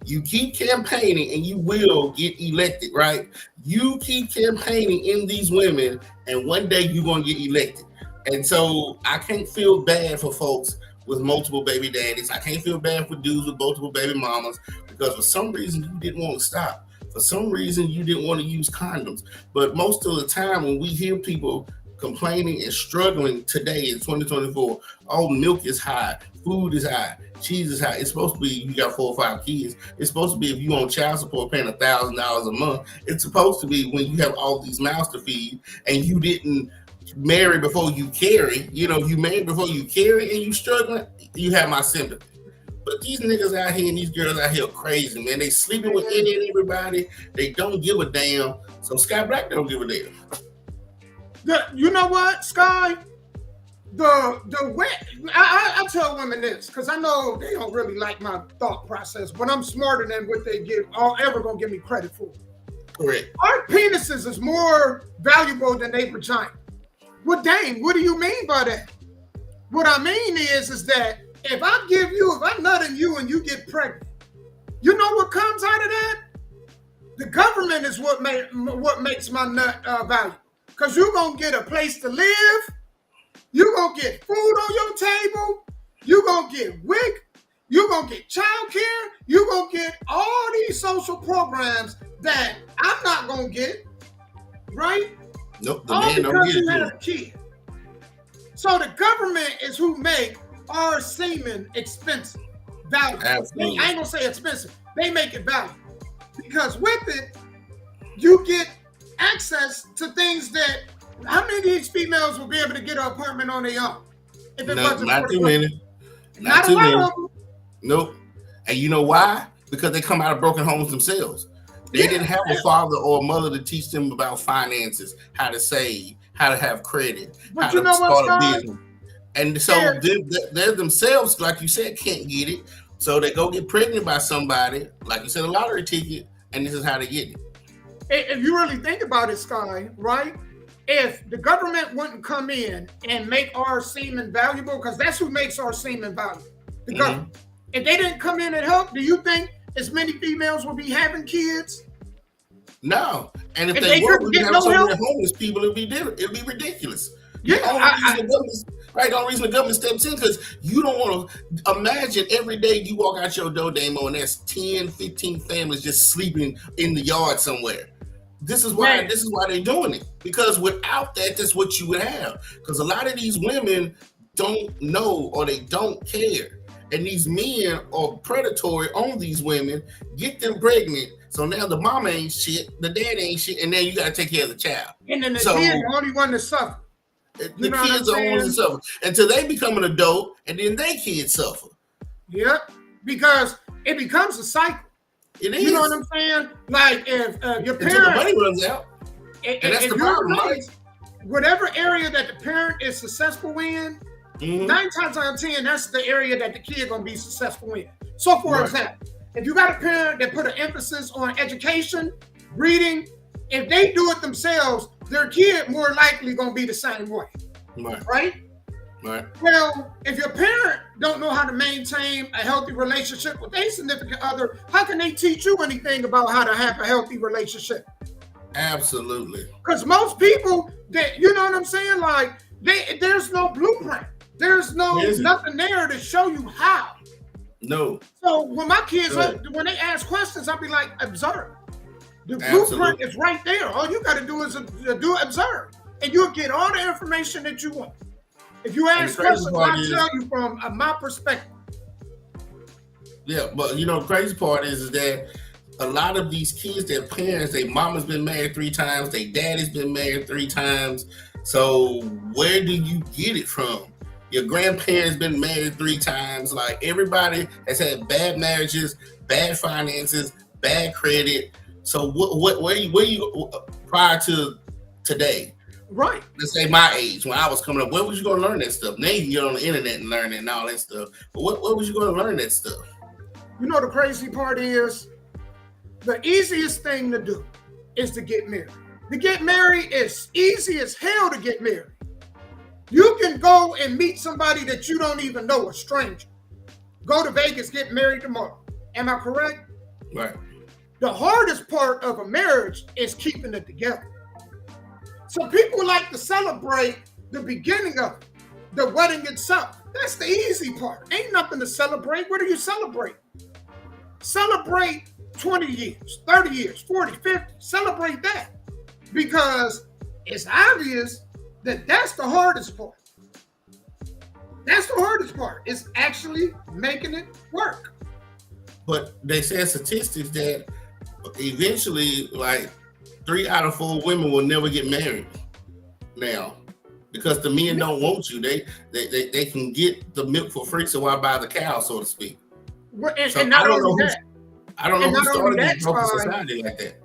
You keep campaigning and you will get elected, right? You keep campaigning in these women and one day you're going to get elected. And so I can't feel bad for folks with multiple baby daddies. I can't feel bad for dudes with multiple baby mamas because for some reason you didn't want to stop. For some reason you didn't want to use condoms. But most of the time when we hear people complaining and struggling today in 2024, oh, milk is high, food is high, cheese is high. It's supposed to be you got 4 or 5 kids. It's supposed to be if you on child support paying $1,000 a month. It's supposed to be when you have all these mouths to feed and you didn't marry before you carry. You married before you carry and you struggling. You have my sympathy. But these niggas out here and these girls out here are crazy, man. They sleeping with any and everybody. They don't give a damn. So Sky Black don't give a damn. You know what, Sky? The way I tell women this because I know they don't really like my thought process, but I'm smarter than what they ever gonna give me credit for. Correct. Our penises is more valuable than their vagina. Well, dang, what do you mean by that? What I mean is that if I nut in you and you get pregnant, you know what comes out of that? The government is what makes my nut valuable. Because you're going to get a place to live. You're going to get food on your table. You're going to get WIC. You're going to get child care. You're going to get all these social programs that I'm not going to get. Right? Nope, the all man don't because get you had it. a kid. So the government is who make our semen expensive. Valuable. Absolutely. I ain't going to say expensive. They make it valuable. Because with it, you get access to things that how many of these females will be able to get an apartment on their own? If it wasn't not too many. Not too a lot many. of them. Nope. And you know why? Because they come out of broken homes themselves. They didn't have a father or a mother to teach them about finances, how to save, how to have credit, but how you to know start what, a business. And so they themselves, like you said, can't get it. So they go get pregnant by somebody, like you said, a lottery ticket, and this is how they get it. If you really think about it, Sky, right? If the government wouldn't come in and make our semen valuable, because that's who makes our semen valuable, the government. If they didn't come in and help, do you think as many females will be having kids? No. And if they were, couldn't we'd get have no so help? many homeless people, it'd be different. It'd be ridiculous. Yeah, The only reason the government steps in because you don't want to imagine every day you walk out your door, Damo, and there's 10, 15 families just sleeping in the yard somewhere. This is why they're doing it. Because without that, that's what you would have. Because a lot of these women don't know or they don't care. And these men are predatory on these women, get them pregnant. So now the mama ain't shit, the dad ain't shit, and then you got to take care of the child. And then the kid's the only one to suffer. The kids are only to suffer until they become an adult, and then their kids suffer. Yep, because it becomes a cycle. It is. You know what I'm saying? Like if your parents, until the money runs out, and that's the problem, right? Whatever area that the parent is successful in, 9 times out of 10, that's the area that the kid gonna be successful in. So, for example, if you got a parent that put an emphasis on education, reading, if they do it themselves, their kid more likely gonna be the same way, right? Well, if your parent don't know how to maintain a healthy relationship with a significant other, how can they teach you anything about how to have a healthy relationship? Absolutely. Because most people, that you know what I'm saying, like there's no blueprint. There's nothing there to show you how. No. So when my kids, Right. when they ask questions, I'll be like, observe. The Absolutely. blueprint is right there. All you got to do is do observe, and you'll get all the information that you want. If you ask the crazy questions, part I'll is- tell you from my perspective. Yeah, but you know, the crazy part is that a lot of these kids, their parents, their mama's been married 3 times, their daddy's been married 3 times. So where do you get it from? Your grandparents been married 3 times. Like everybody has had bad marriages, bad finances, bad credit. So where you prior to today? Right. Let's say my age, when I was coming up, where was you going to learn that stuff? Now you can get on the internet and learn it and all that stuff. But where was you going to learn that stuff? You know, the crazy part is the easiest thing to do is to get married. To get married is easy as hell to get married. You can go and meet somebody that you don't even know, a stranger. Go to Vegas, get married tomorrow. Am I correct? Right. The hardest part of a marriage is keeping it together. So people like to celebrate the beginning of it, the wedding itself. That's the easy part. Ain't nothing to celebrate. What do you celebrate? Celebrate 20 years, 30 years, 40, 50. Celebrate that. Because it's obvious that that's the hardest part. That's the hardest part. It's actually making it work. But they said statistics that eventually, like 3 out of 4 women will never get married now because the men don't want you. They can get the milk for free, so why buy the cow, so to speak? And not only that, I don't know who started this broken society like that.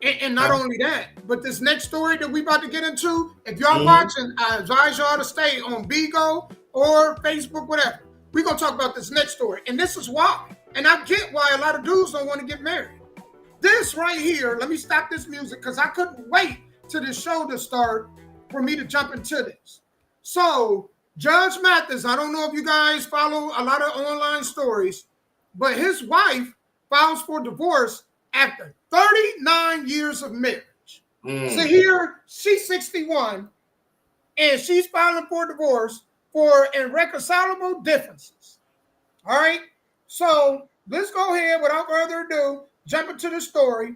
And not only that, but this next story that we about to get into, if y'all watching, I advise y'all to stay on Bigo or Facebook, whatever. We're going to talk about this next story. And this is why. And I get why a lot of dudes don't want to get married. This right here, let me stop this music because I couldn't wait till this show to start for me to jump into this. So, Judge Mathis, I don't know if you guys follow a lot of online stories, but his wife files for divorce after 39 years of marriage. So here, she's 61, and she's filing for divorce for irreconcilable differences. All right? So let's go ahead, without further ado, jump into the story.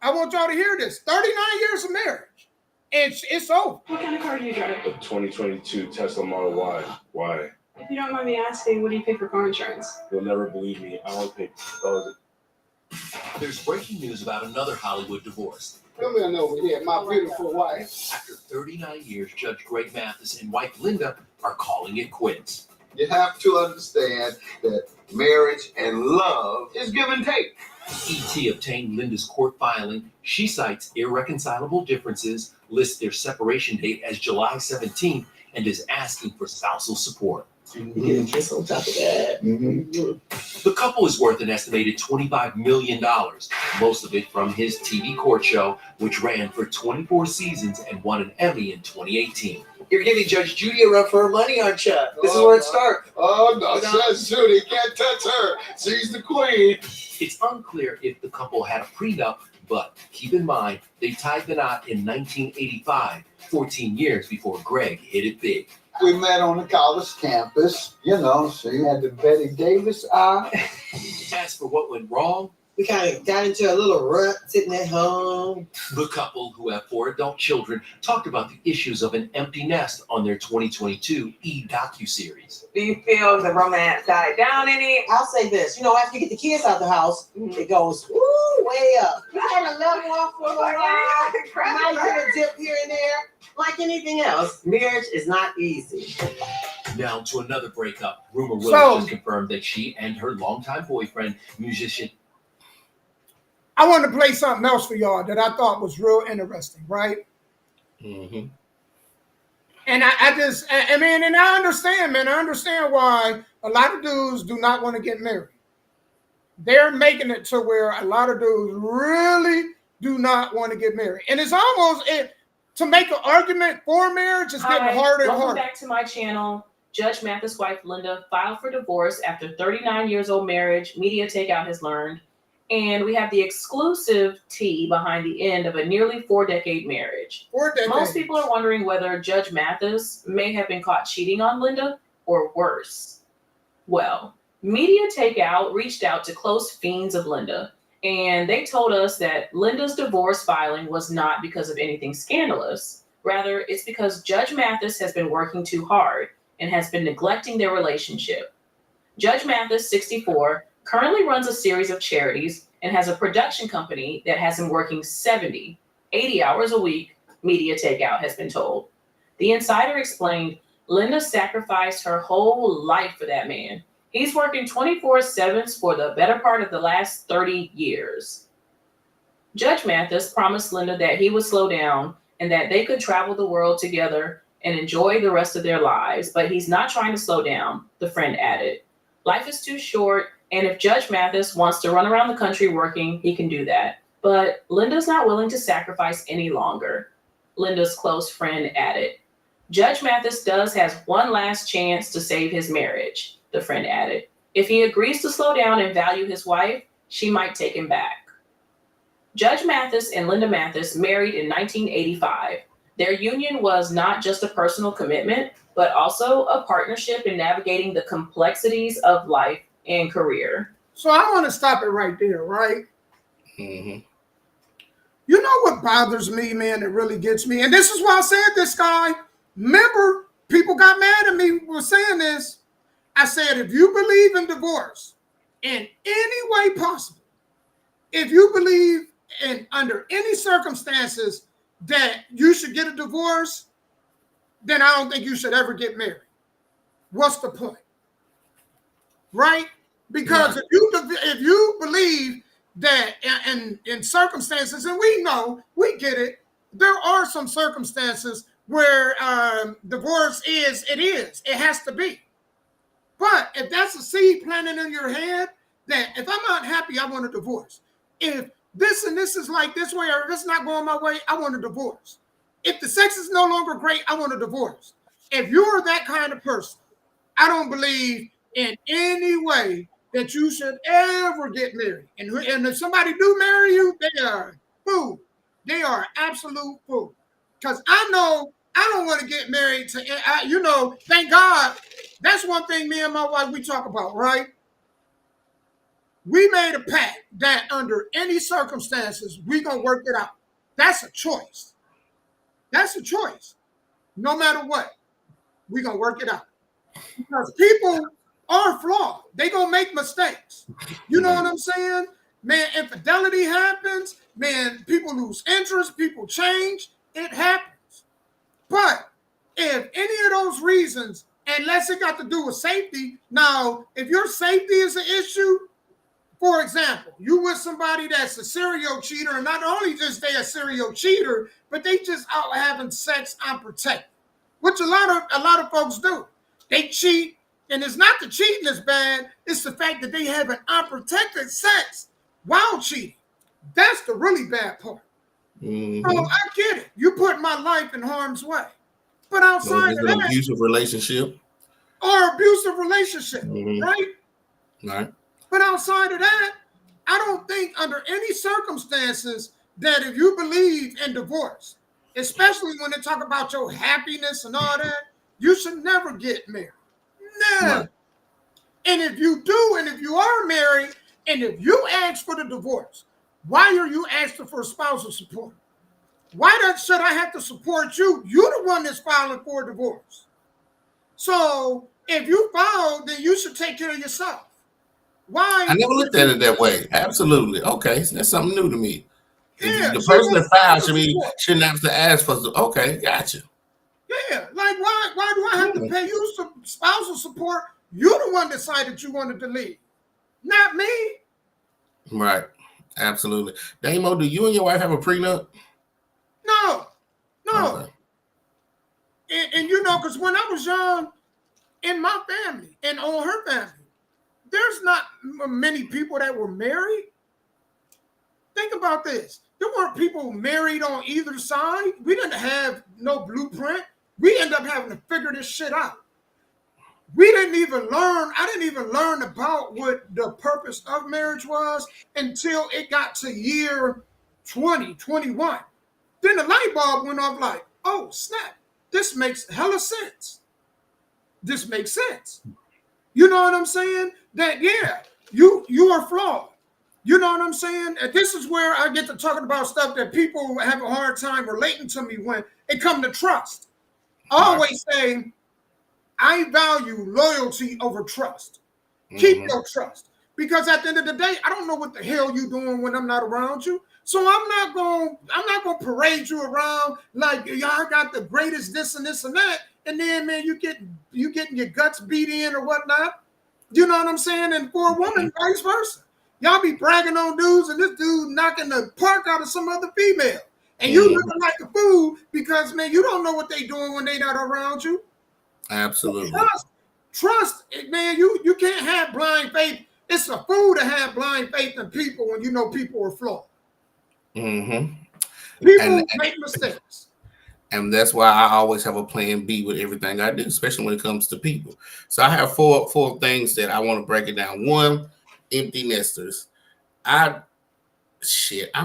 I want y'all to hear this. 39 years of marriage, and it's over. What kind of car do you drive? A 2022 Tesla Model Y. Why? If you don't mind me asking, what do you pay for car insurance? You'll never believe me. I only pay $2. There's breaking news about another Hollywood divorce. Come in over here, my beautiful wife. After 39 years, Judge Greg Mathis and wife Linda are calling it quits. You have to understand that marriage and love is give and take. ET obtained Linda's court filing. She cites irreconcilable differences, lists their separation date as July 17th, and is asking for spousal support. You get a kiss on top of that. The couple is worth an estimated $25 million, most of it from his TV court show, which ran for 24 seasons and won an Emmy in 2018. You're giving Judge Judy a run for her money, aren't you? This is where it starts. Oh, no, Judge Judy, can't touch her. She's the queen. It's unclear if the couple had a prenup, but keep in mind, they tied the knot in 1985, 14 years before Greg hit it big. We met on the college campus. You know, she had the Betty Davis eye. As for what went wrong, We kind of got into a little rut sitting at home. the couple, who have 4 adult children, talked about the issues of an empty nest on their 2022 docuseries. Do you feel the romance died down any? I'll say this, after you get the kids out of the house, it goes way up. You kind of level off for a while. Now you get a dip here and there. Like anything else, marriage is not easy. Now to another breakup. Rumor Will So- just confirmed that she and her longtime boyfriend, musician. I want to play something else for y'all that I thought was real interesting, right? Mm-hmm. And I understand, man. I understand why a lot of dudes do not want to get married. They're making it to where a lot of dudes really do not want to get married. And it's almost, to make an argument for marriage is getting harder and Welcome harder. back to my channel. Judge Mathis' wife, Linda, filed for divorce after 39 years old marriage, media takeout has learned. And we have the exclusive tea behind the end of a nearly 4-decade marriage. 4 decades. Most people are wondering whether Judge Mathis may have been caught cheating on Linda or worse. Well, Media Takeout reached out to close fiends of Linda, and they told us that Linda's divorce filing was not because of anything scandalous. Rather, it's because Judge Mathis has been working too hard and has been neglecting their relationship. Judge Mathis, 64, currently runs a series of charities and has a production company that has him working 70, 80 hours a week, Media Takeout has been told. The insider explained Linda sacrificed her whole life for that man. He's working 24/7 for the better part of the last 30 years. Judge Mathis promised Linda that he would slow down and that they could travel the world together and enjoy the rest of their lives, but he's not trying to slow down, the friend added. Life is too short, and if Judge Mathis wants to run around the country working, he can do that. But Linda's not willing to sacrifice any longer, Linda's close friend added. Judge Mathis has one last chance to save his marriage, the friend added. If he agrees to slow down and value his wife, she might take him back. Judge Mathis and Linda Mathis married in 1985. Their union was not just a personal commitment, but also a partnership in navigating the complexities of life and career. So I want to stop it right there, right? Mm-hmm. You know what bothers me, man, that really gets me? And this is why I said this, guy. Remember, people got mad at me for saying this. I said, if you believe in divorce in any way possible, if you believe in under any circumstances that you should get a divorce, then I don't think you should ever get married. What's the point? Right? Because if you believe that in circumstances, and we get it, there are some circumstances where divorce it has to be. But if that's a seed planted in your head, that if I'm not happy, I want a divorce. If this and this is like this way, or if it's not going my way, I want a divorce. If the sex is no longer great, I want a divorce. If you're that kind of person, I don't believe in any way that you should ever get married. And if somebody do marry you, they are fool. They are absolute fool. Because I know I don't want to get married to, thank God. That's one thing me and my wife, we talk about, right? We made a pact that under any circumstances, we're going to work it out. That's a choice. That's a choice. No matter what, we're going to work it out. Because people are flawed. They're going to make mistakes. You know what I'm saying? Man, infidelity happens. Man, people lose interest. People change. It happens. But if any of those reasons, unless it got to do with safety, now, if your safety is an issue, for example, you with somebody that's a serial cheater, and not only just they a serial cheater, but they just out having sex unprotected, which a lot of folks do. They cheat, and it's not the cheating that's bad, it's the fact that they have an unprotected sex while cheating. That's the really bad part. Mm-hmm. So I get it. You put my life in harm's way. But outside of that, abusive relationship. Or abusive relationship, mm-hmm. Right? Right. But outside of that, I don't think under any circumstances that if you believe in divorce, especially when they talk about your happiness and all that, you should never get married. Never. Right. And if you do, and if you are married, and if you ask for the divorce, why are you asking for spousal support? Why should I have to support you? You're the one that's filing for a divorce. So if you file, then you should take care of yourself. Why? I never looked at it that way. Absolutely. Okay, so that's something new to me. Yeah, the person that files shouldn't have to ask for. Okay, gotcha. Yeah, like why do I have to pay you some spousal support? You're the one decided you wanted to leave, not me. Right. Absolutely. Damo, do you and your wife have a prenup? No. Okay. And because when I was young, in my family and on her family, there's not many people that were married. Think about this. There weren't people married on either side. We didn't have no blueprint. We ended up having to figure this shit out. I didn't even learn about what the purpose of marriage was until it got to year 2021. Then the light bulb went off like, oh, snap. This makes hella sense. This makes sense. You know what I'm saying? That yeah, you are flawed. You know what I'm saying? And this is where I get to talking about stuff that people have a hard time relating to me when it comes to trust. I always say I value loyalty over trust. Keep your trust. Because at the end of the day, I don't know what the hell you doing when I'm not around you. So I'm not gonna parade you around like y'all got the greatest this and this and that. And then man, you getting your guts beat in or whatnot. You know what I'm saying? And for a woman, vice versa. Y'all be bragging on dudes and this dude knocking the park out of some other female. And you looking like a fool because man, you don't know what they doing when they not around you. Absolutely. Trust, man, you can't have blind faith. It's a fool to have blind faith in people when you know people are flawed. People make mistakes. And that's why I always have a plan B with everything I do, especially when it comes to people. So I have four things that I want to break it down. One, empty nesters. I'm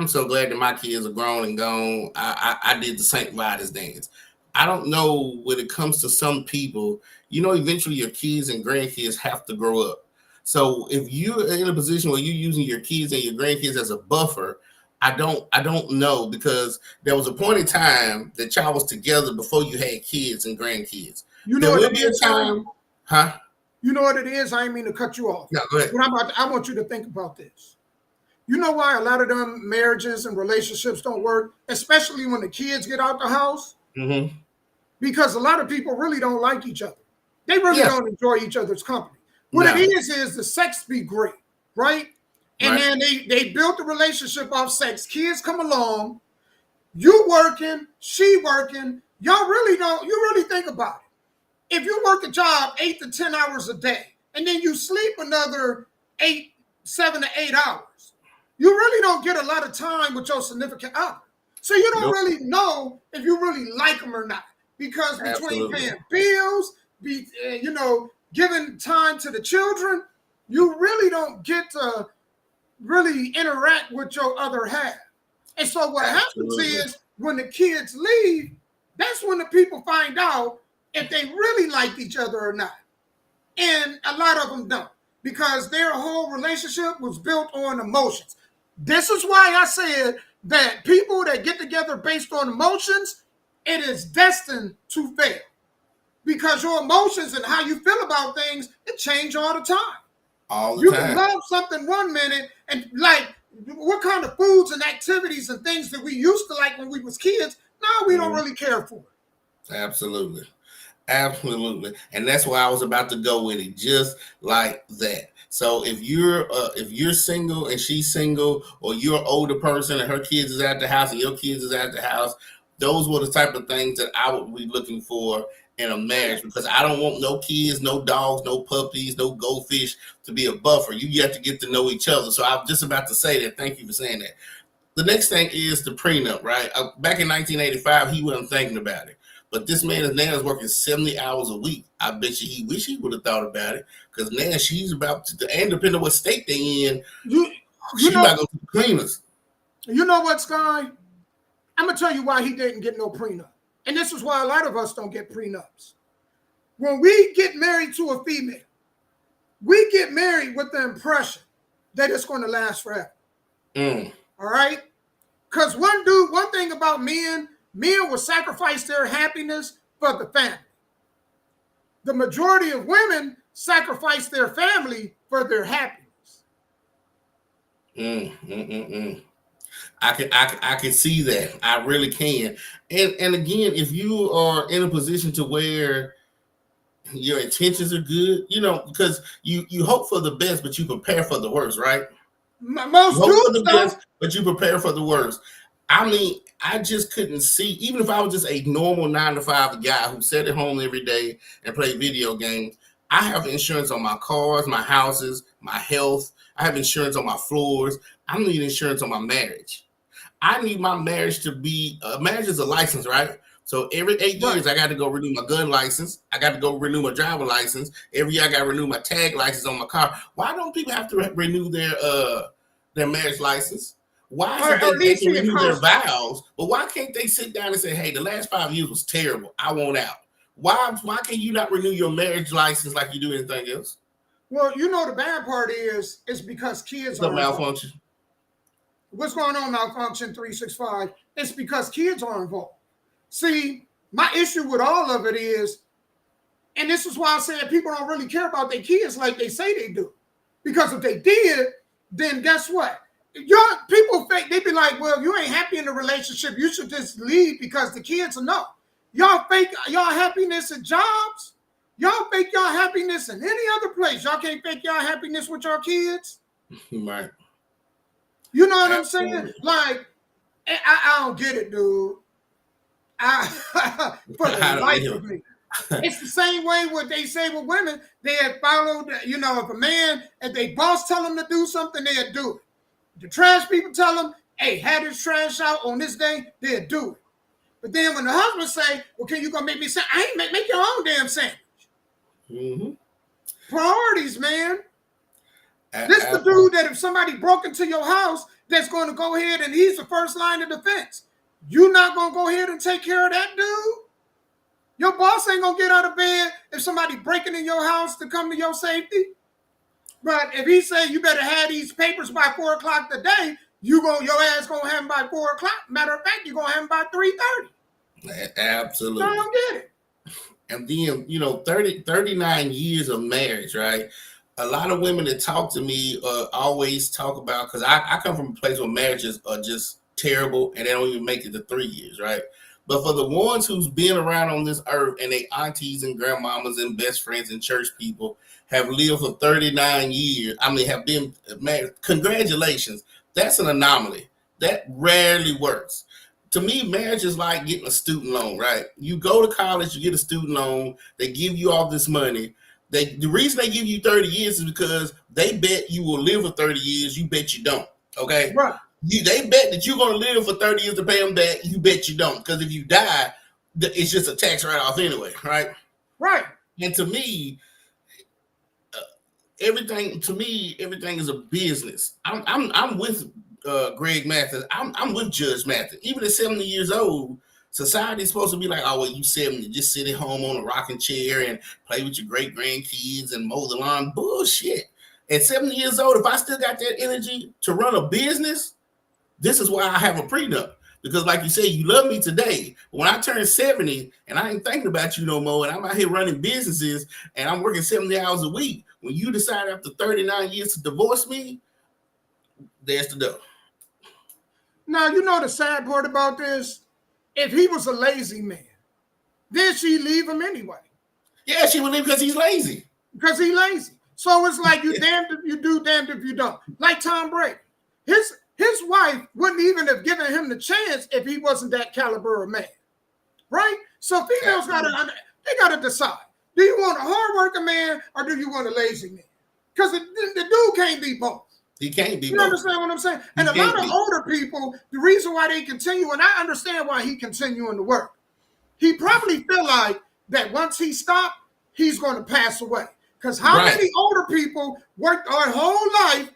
so glad that my kids are grown and gone. I did the St. Vitus dance. I don't know when it comes to some people, eventually your kids and grandkids have to grow up. So if you're in a position where you're using your kids and your grandkids as a buffer, I don't know, because there was a point in time that y'all was together before you had kids and grandkids. There will be a time, huh? You know what it is? I didn't mean to cut you off. No, go ahead. But I want you to think about this. You know why a lot of them marriages and relationships don't work, especially when the kids get out the house? Because a lot of people really don't like each other. They really don't enjoy each other's company. What it is the sex be great, right? And then they built the relationship off sex. Kids come along, you working, she working. You really think about it. If you work a job 8 to 10 hours a day, and then you sleep another 7 to 8 hours, you really don't get a lot of time with your significant other. So you don't really know if you really like them or not. Because between paying bills, giving time to the children, you really don't get to really interact with your other half. And so what happens is when the kids leave, that's when the people find out if they really like each other or not. And a lot of them don't, because their whole relationship was built on emotions. This is why I said that people that get together based on emotions, it is destined to fail. Because your emotions and how you feel about things, it change all the time. You can love something one minute and like what kind of foods and activities and things that we used to like when we was kids, now we don't really care for it. Absolutely. And that's why I was about to go with it, just like that. So if you're single and she's single, or you're an older person and her kids is at the house and your kids is at the house, those were the type of things that I would be looking for in a marriage, because I don't want no kids, no dogs, no puppies, no goldfish to be a buffer. You have to get to know each other. So I was just about to say that. Thank you for saying that. The next thing is the prenup, right? Back in 1985, he wasn't thinking about it. But this man is working 70 hours a week. I bet you he wish he would have thought about it, because now she's about to, and depending on what state they in, she's about to go to the cleaners. You know what, Sky? I'm going to tell you why he didn't get no prenup. And this is why a lot of us don't get prenups. When we get married to a female, we get married with the impression that it's going to last forever. All right? Because one thing about men will sacrifice their happiness for the family. The majority of women sacrifice their family for their happiness. I can see that. I really can. And again, if you are in a position to where your intentions are good, because you hope for the best, but you prepare for the worst, right? Most you hope for the don't. best, but you prepare for the worst. I mean, I just couldn't see, even if I was just a normal 9-to-5 guy who sat at home every day and played video games, I have insurance on my cars, my houses, my health. I have insurance on my floors. I need insurance on my marriage. I need my marriage to be, marriage is a license, right? So every 8 years, I got to go renew my gun license. I got to go renew my driver license. Every year, I got to renew my tag license on my car. Why don't people have to renew their marriage license? Why is it they can renew their vows, but why can't they sit down and say, hey, the last 5 years was terrible. I want out. Why can you not renew your marriage license like you do anything else? Well, you know the bad part is it's because kids What's are up, involved. malfunction? What's going on, malfunction 365? It's because kids are involved. See, my issue with all of it is, and this is why I said people don't really care about their kids like they say they do. Because if they did, then guess what? People think they be like, well, if you ain't happy in the relationship, you should just leave because the kids will know. Y'all fake y'all happiness at jobs. Y'all fake y'all happiness in any other place. Y'all can't fake y'all happiness with your kids. Right. You know what I'm saying? Like, I don't get it, dude. For the life of me. It's the same way what they say with women. They had followed, if a man, if they boss tell them to do something, they'd do it. The trash people tell them, hey, have this trash out on this day, they'd do it. But then when the husband say, well, can you go make me sandwich? I ain't make your own damn sandwich. Mm-hmm. Priorities, man. This the dude that if somebody broke into your house, that's going to go ahead and he's the first line of defense. You not going to go ahead and take care of that dude? Your boss ain't going to get out of bed if somebody breaking in your house to come to your safety. But if he say you better have these papers by 4 o'clock today, your ass going to have them by 4 o'clock. Matter of fact, you're going to have them by 3:30. Absolutely. I don't get it. And then, 39 years of marriage, right? A lot of women that talk to me always talk about, because I come from a place where marriages are just terrible and they don't even make it to 3 years, right? But for the ones who's been around on this earth and they aunties and grandmamas and best friends and church people have lived for 39 years, have been married, congratulations. That's an anomaly. That rarely works. To me, marriage is like getting a student loan, right? You go to college, you get a student loan, they give you all this money. The reason they give you 30 years is because they bet you will live for 30 years. You bet you don't. Okay? Right. They bet that you're going to live for 30 years to pay them back. You bet you don't. Because if you die, it's just a tax write-off anyway, right? Right. And to me, everything is a business. I'm with Greg Mathis. I'm with Judge Mathis. Even at 70 years old, society's supposed to be like, oh, well, you 70, just sit at home on a rocking chair and play with your great grandkids and mow the lawn. Bullshit. At 70 years old, if I still got that energy to run a business, this is why I have a prenup. Because like you say, you love me today. When I turn 70 and I ain't thinking about you no more, and I'm out here running businesses and I'm working 70 hours a week, when you decide after 39 years to divorce me, there's the door. Now, you know the sad part about this? If he was a lazy man, then she'd leave him anyway. Yeah, she would leave because he's lazy. Because he's lazy. So it's like you damned if you do, damned if you don't. Like Tom Brady. His wife wouldn't even have given him the chance if he wasn't that caliber of man. Right? So females gotta decide. Do you want a hard-working man or do you want a lazy man? Because the dude can't be both. He can't be You both. understand what I'm saying? And a lot of older people, the reason why they continue, and I understand why he continuing to work, he probably feel like that once he stopped, he's going to pass away. Because how many older people worked our whole life,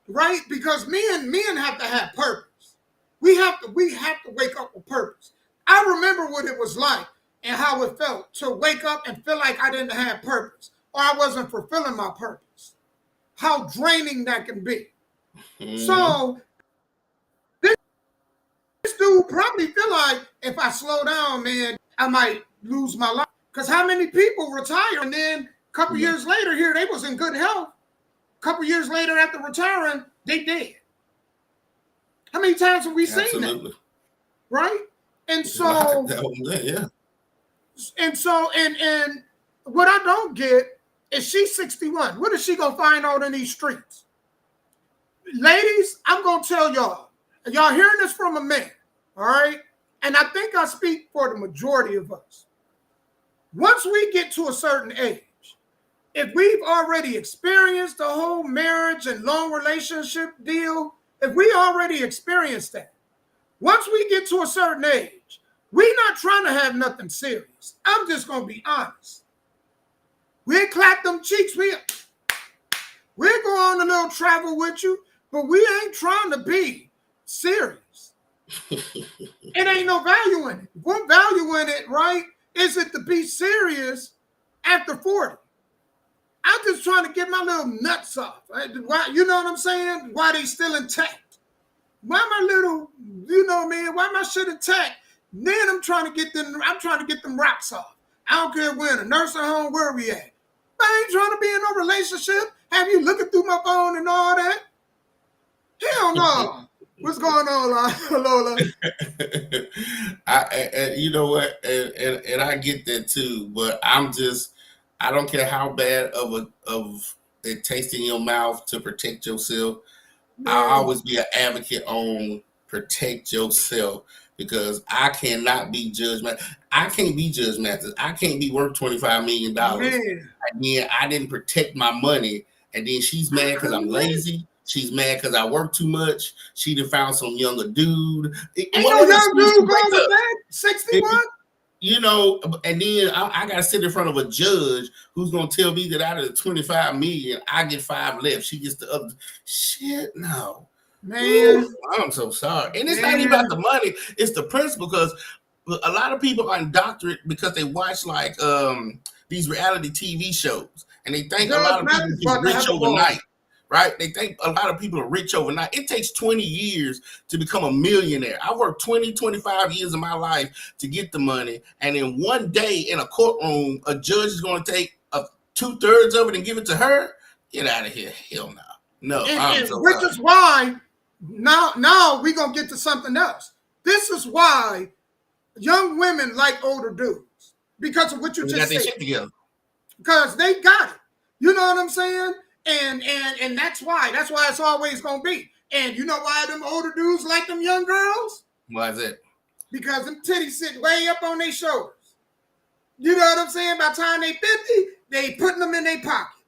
right? Because men have to have purpose. We have to wake up with purpose. I remember what it was like and how it felt to wake up and feel like I didn't have purpose or I wasn't fulfilling my purpose. How draining that can be. So this dude probably feel like if I slow down, man, I might lose my life. Because how many people retire and then a couple years later here, they was in good health. A couple years later after retiring, they dead. How many times have we seen that? Right? And so, and what I don't get is she's 61. What is she going to find out in these streets? Ladies, I'm going to tell y'all hearing this from a man, all right? And I think I speak for the majority of us. Once we get to a certain age, if we've already experienced the whole marriage and long relationship deal, if we already experienced that, once we get to a certain age, we're not trying to have nothing serious. I'm just going to be honest. We'll clap them cheeks. We'll go on a little travel with you, but we ain't trying to be serious. It ain't no value in it. What value in it, right, is it to be serious after 40? I'm just trying to get my little nuts off. Why, you know what I'm saying? Why they still intact? Why my little, you know, man? Why my shit intact? Then I'm trying to get them rocks off. I don't care where, in a nursing home, where we at. I ain't trying to be in no relationship. Have you looking through my phone and all that? Hell no. What's going on, Lola? You know what, and I get that too, but I don't care how bad of it tastes in your mouth to protect yourself. I'll always be an advocate on protect yourself because I cannot be judged. I can't be judged, Mathis. I can't be worth $25 million. And then I didn't protect my money, and then she's mad because I'm lazy. She's mad because I work too much. She done found some younger dude. Ain't no young dude going with that? 61? You know, and then I got to sit in front of a judge who's going to tell me that out of the 25 million, I get 5 left. She gets the other. Shit, no. Man. Ooh, I'm so sorry. And it's not even about the money. It's the principle, because a lot of people are indoctrinated because they watch like these reality TV shows. And they think a lot of people get rich overnight. Right? They think a lot of people are rich overnight. It takes 20 years to become a millionaire. I worked 20, 25 years of my life to get the money. And in one day in a courtroom, a judge is going to take 2/3 of it and give it to her? Get out of here. Hell no. No. Which is why now we're going to get to something else. This is why young women like older dudes. Because of what you just said. They got their shit together. Because they got it. You know what I'm saying? And that's why it's always gonna be. And you know why them older dudes like them young girls? Why is it? Because them titties sit way up on their shoulders. You know what I'm saying? By the time they 50, they putting them in their pocket.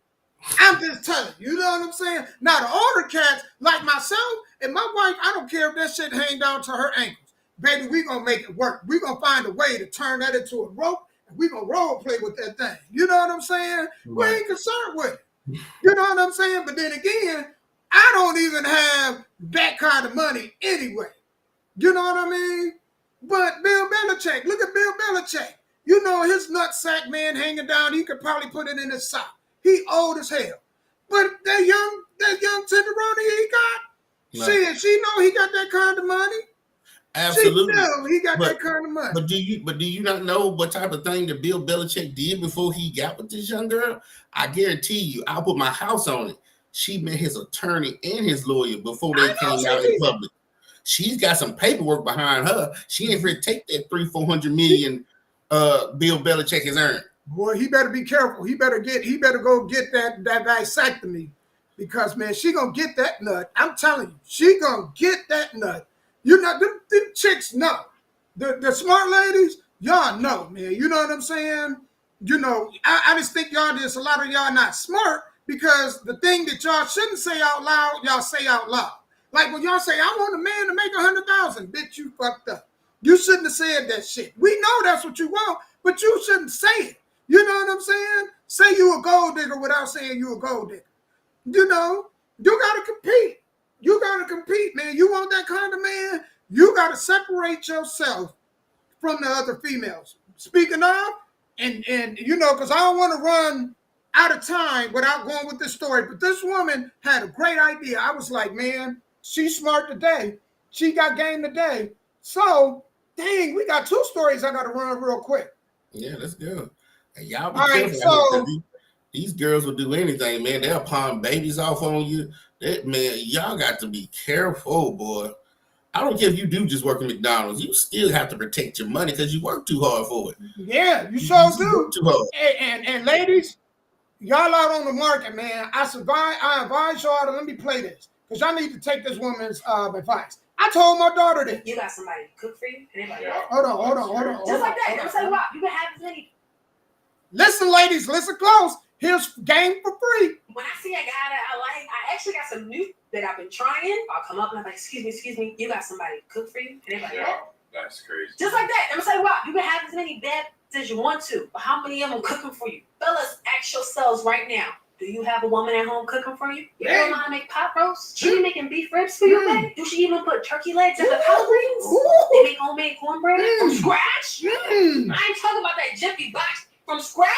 I'm just telling you, you know what I'm saying? Now the older cats, like myself and my wife, I don't care if that shit hang down to her ankles. Baby, we gonna make it work. We gonna find a way to turn that into a rope, and we gonna role play with that thing. You know what I'm saying? Right. We ain't concerned with it. You know what I'm saying? But then again, I don't even have that kind of money anyway. You know what I mean? But Bill Belichick, look at Bill Belichick. You know his nutsack, man, hanging down. He could probably put it in his sock. He old as hell. But that young tenderoni he got, she know he got that kind of money. Absolutely. She know he got that kind of money. But do you not know what type of thing that Bill Belichick did before he got with this young girl? I guarantee you, I'll put my house on it. She met his attorney and his lawyer before they came out in public. She's got some paperwork behind her. She ain't ready to take that $300-400 million Bill Belichick has earned. Boy, he better be careful. He better go get that vasectomy, because man, she gonna get that nut. I'm telling you, she gonna get that nut. You know, them chicks know. The smart ladies, y'all know, man. You know what I'm saying? You know, I just think a lot of y'all not smart, because the thing that y'all shouldn't say out loud, y'all say out loud. Like when y'all say, I want a man to make 100,000, bitch, you fucked up. You shouldn't have said that shit. We know that's what you want, but you shouldn't say it. You know what I'm saying? Say you a gold digger without saying you a gold digger. You know, you gotta compete. You gotta compete, man. You want that kind of man, you gotta separate yourself from the other females. Speaking of, and you know, because I don't want to run out of time without going with this story, but this woman had a great idea. I was like, man, she's smart today. She got game today. So, dang, we got 2 stories I got to run real quick. Yeah, let's go. And y'all be all careful. Right, so these girls will do anything, man. They'll palm babies off on you. Man, y'all got to be careful, boy. I don't care if you do just work at McDonald's. You still have to protect your money because you work too hard for it. Yeah, you sure do. Too hard. And ladies, y'all out on the market, man. I advise y'all to let me play this, because y'all need to take this woman's advice. I told my daughter that. You got somebody to cook for you? And they're like, Hold on. Just like that. I'm saying, wow, you can have as many. Listen, ladies, listen close. Here's game for free. When I see a guy that I like, I actually got some new that I've been trying. I'll come up and I'm like, excuse me, you got somebody to cook for you? And they're like, yeah. That's crazy. Just like that. I'm saying, wow, you can have as many bad as you want to, but how many of them cooking for you? Fellas, ask yourselves right now. Do you have a woman at home cooking for you? You don't know how to make pot roast? She be making beef ribs for you, babe? Do she even put turkey legs in the collard greens? They make homemade cornbread from scratch? I ain't talking about that Jiffy box from scratch.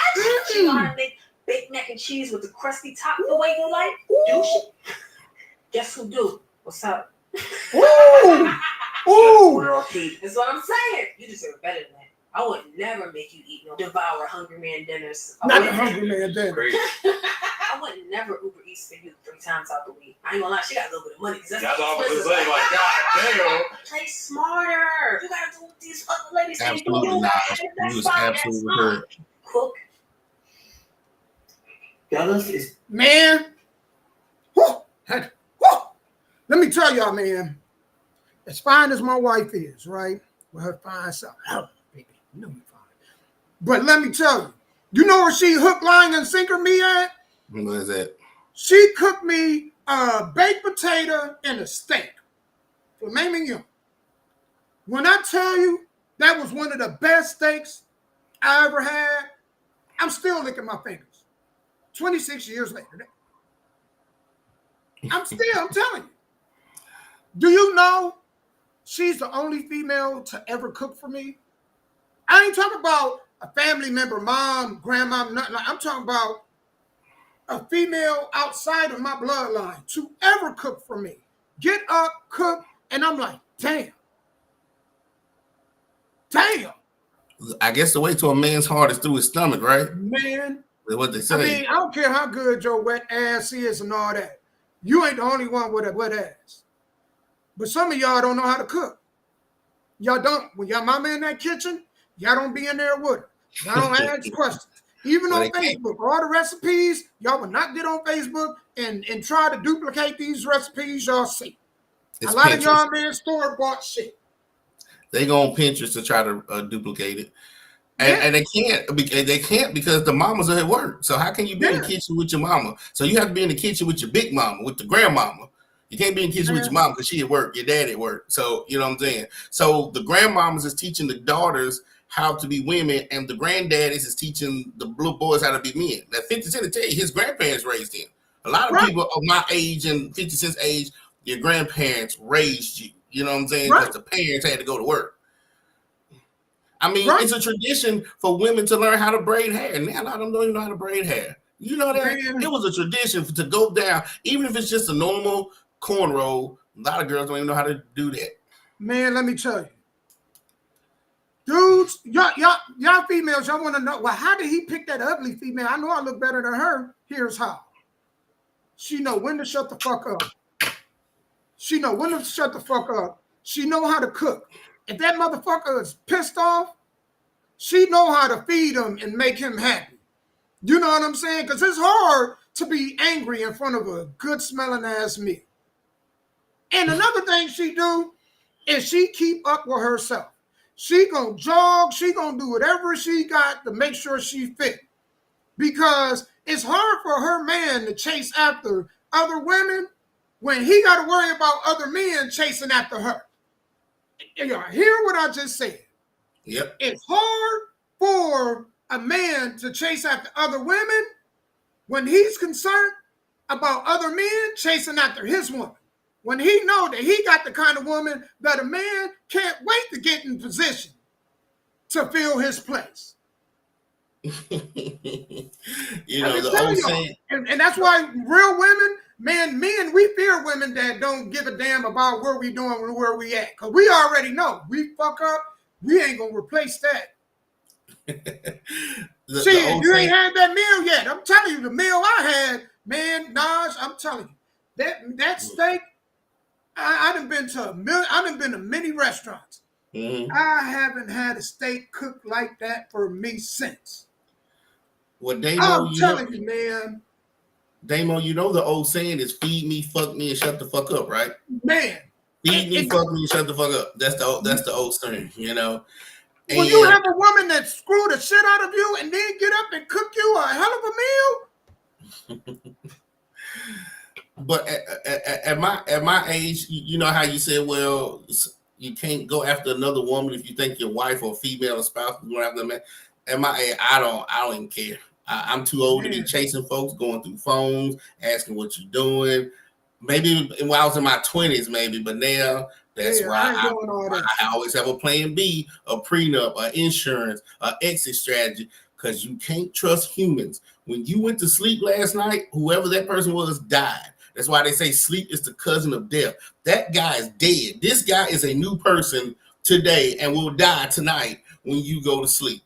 She know how to make baked mac and cheese with the crusty top the way you like? Do she? Guess who do? What's up? Ooh! Ooh! That's what I'm saying. You deserve better than that. I would never make you eat no devour hungry man dinners. Not a hungry man dinner. I would never Uber Eats for you 3 times out the week. I ain't gonna lie, she got a little bit of money. That's all I was saying. Like, God damn. Play smarter. You gotta do what these other ladies say. Absolutely not. You was absolutely hurt. Cook. Fellas, is Man. Let me tell y'all, man. As fine as my wife is, right? With her fine self. Oh, baby, you know me fine. But let me tell you, you know where she hook, line, and sinker me at? What is that? She cooked me a baked potato and a steak. For Mamie Young. When I tell you that was one of the best steaks I ever had, I'm still licking my fingers. 26 years later. I'm telling you. Do you know she's the only female to ever cook for me? I ain't talking about a family member, mom, grandma, nothing. I'm talking about a female outside of my bloodline to ever cook for me. Get up, cook, and I'm like, damn. Damn. I guess the way to a man's heart is through his stomach, right? Man. That's what they say. I mean, I don't care how good your wet ass is and all that. You ain't the only one with a wet ass. But some of y'all don't know how to cook. Y'all don't. When y'all mama in that kitchen, y'all don't be in there with her. Y'all don't ask questions. Even on Facebook, all the recipes, y'all will not get on Facebook and try to duplicate these recipes y'all see. It's a lot Pinterest. of y'all man store-bought shit. They go on Pinterest to try to duplicate it. And they can't because the mamas are at work. So how can you be in the kitchen with your mama? So you have to be in the kitchen with your big mama, with the grandmama. You can't be in the kitchen with your mom because she at work, your dad at work. So you know what I'm saying? So the grandmamas is teaching the daughters how to be women, and the granddaddies is teaching the little boys how to be men. Now 50 Cent will tell you his grandparents raised him. A lot of people of my age and 50 Cent's age, your grandparents raised you. You know what I'm saying? Because the parents had to go to work. I mean, it's a tradition for women to learn how to braid hair. Now a lot of them don't even know how to braid hair. You know that? It was a tradition to go down, even if it's just a normal cornrow. A lot of girls don't even know how to do that. Man, let me tell you. Dudes, y'all females, y'all want to know, well, how did he pick that ugly female? I know I look better than her. Here's how. She know when to shut the fuck up. She know when to shut the fuck up. She know how to cook. If that motherfucker is pissed off, she know how to feed him and make him happy. You know what I'm saying? Because it's hard to be angry in front of a good smelling ass meal. And another thing she do is she keep up with herself. She gonna jog. She gonna do whatever she got to make sure she fit. Because it's hard for her man to chase after other women when he got to worry about other men chasing after her. Y'all hear what I just said? Yep. It's hard for a man to chase after other women when he's concerned about other men chasing after his woman. When he know that he got the kind of woman that a man can't wait to get in position to fill his place. You know, the old saying. And that's why real women, men, we fear women that don't give a damn about where we doing and where we at. Because we already know. We fuck up, we ain't going to replace that. See, you ain't had that meal yet. I'm telling you, the meal I had, man, Naj, I'm telling you, that steak, I done been to many restaurants. Mm-hmm. I haven't had a steak cooked like that for me since. Well, Damo, I'm telling you, man. Damo, you know the old saying is feed me, fuck me, and shut the fuck up, right? Man. Feed me, fuck me, and shut the fuck up. That's the old saying, you know. When you have a woman that screw the shit out of you and then get up and cook you a hell of a meal. But at my age, you know how you said, well, you can't go after another woman if you think your wife or female or spouse is going after them. At my age, I don't even care. I'm too old to be chasing folks, going through phones, asking what you're doing. Maybe when I was in my 20s, maybe, but now that's why I always have a plan B, a prenup, an insurance, an exit strategy. because you can't trust humans. When you went to sleep last night, whoever that person was died. That's why they say sleep is the cousin of death. That guy is dead. This guy is a new person today and will die tonight when you go to sleep.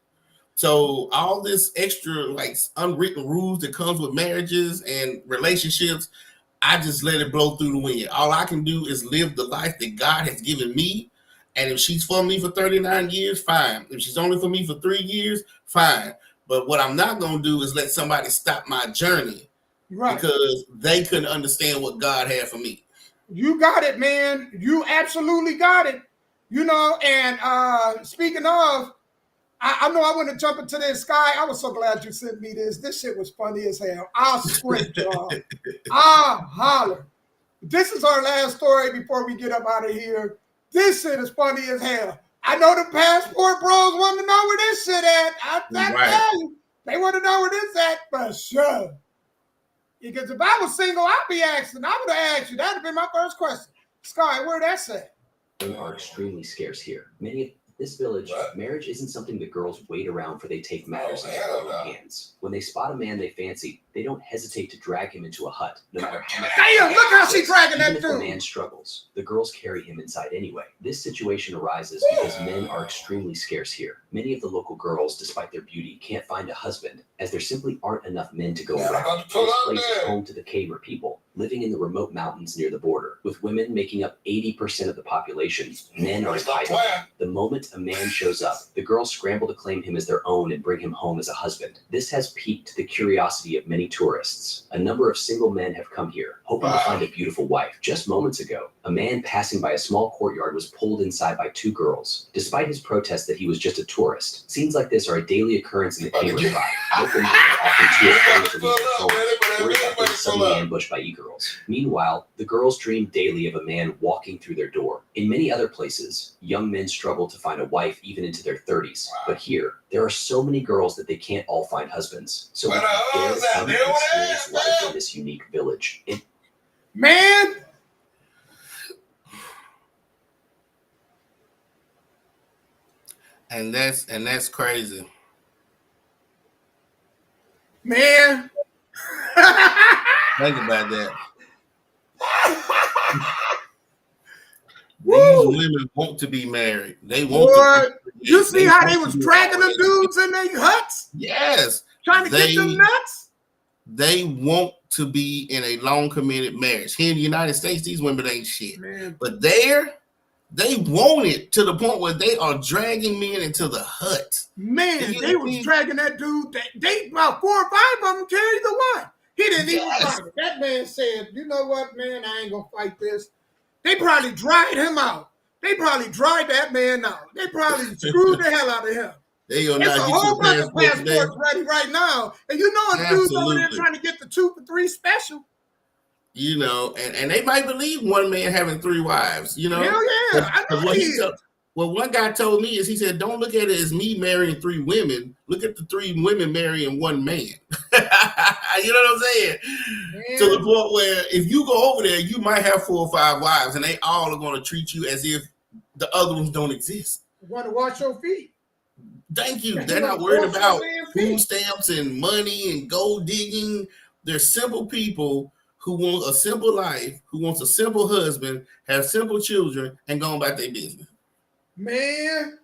So all this extra like unwritten rules that comes with marriages and relationships, I just let it blow through the wind. All I can do is live the life that God has given me. And if she's for me for 39 years, fine. If she's only for me for 3 years, fine. But what I'm not going to do is let somebody stop my journey because they couldn't understand what God had for me. You got it, man. You absolutely got it. You know, and speaking of, I know I want to jump into this, Sky. I was so glad you sent me this. This shit was funny as hell. I'll squint, y'all. I'll holler. This is our last story before we get up out of here. This shit is funny as hell. I know the passport bros want to know where this shit at. I tell you, they want to know where this at for sure. Because if I was single, I'd be asking. I would have asked you. That'd have been my first question. Sky, where that's at? Women are extremely scarce here. Many of this village, marriage isn't something that girls wait around for. They take matters into their own hands. When they spot a man they fancy, they don't hesitate to drag him into a hut, no matter how much. Damn, look how she dragging that dude. If a man struggles, the girls carry him inside anyway. This situation arises because men are extremely scarce here. Many of the local girls, despite their beauty, can't find a husband, as there simply aren't enough men to go around. This place is home to the caveman people, living in the remote mountains near the border, with women making up 80% of the population. Men are in hiding. The moment a man shows up, the girls scramble to claim him as their own and bring him home as a husband. This has piqued the curiosity of many tourists. A number of single men have come here, hoping to find a beautiful wife. Just moments ago, a man passing by a small courtyard was pulled inside by 2 girls. Despite his protest that he was just a tourist, scenes like this are a daily occurrence in the caveman tribe. Local men are often too afraid to leave their home, worried about being suddenly ambushed by e-girls. Meanwhile, the girls dream daily of a man walking through their door. In many other places, young men struggle to find a wife even into their 30s. But here, there are so many girls that they can't all find husbands. So we dare come and experience life in this unique village. Man! And that's crazy. Man. Think about that. These women want to be married. They want to. You see how they was dragging them dudes in their huts? Yes. Trying to get them nuts? They want to be in a long committed marriage. Here in the United States, these women ain't shit. Man. But there, they want it to the point where they are dragging men into the hut. Man, they was dragging that dude. They about 4 or 5 of them carried the one. He didn't even fight it. That man said, you know what, man, I ain't going to fight this. They probably dried him out. They probably dried that man out. They probably screwed the hell out of him. There's a whole bunch of passports ready right now. And you know a dude's over there trying to get the 2 for 3 special. You know, and they might believe one man having 3 wives, you know. Hell yeah. I know Well, one guy told me is he said, don't look at it as me marrying 3 women. Look at the 3 women marrying 1 man. You know what I'm saying? Man. To the point where if you go over there, you might have 4 or 5 wives, and they all are going to treat you as if the other ones don't exist. You want to wash your feet. Thank you. They're not worried about food stamps and money and gold digging. They're simple people who want a simple life, who wants a simple husband, have simple children, and go about their business. Man,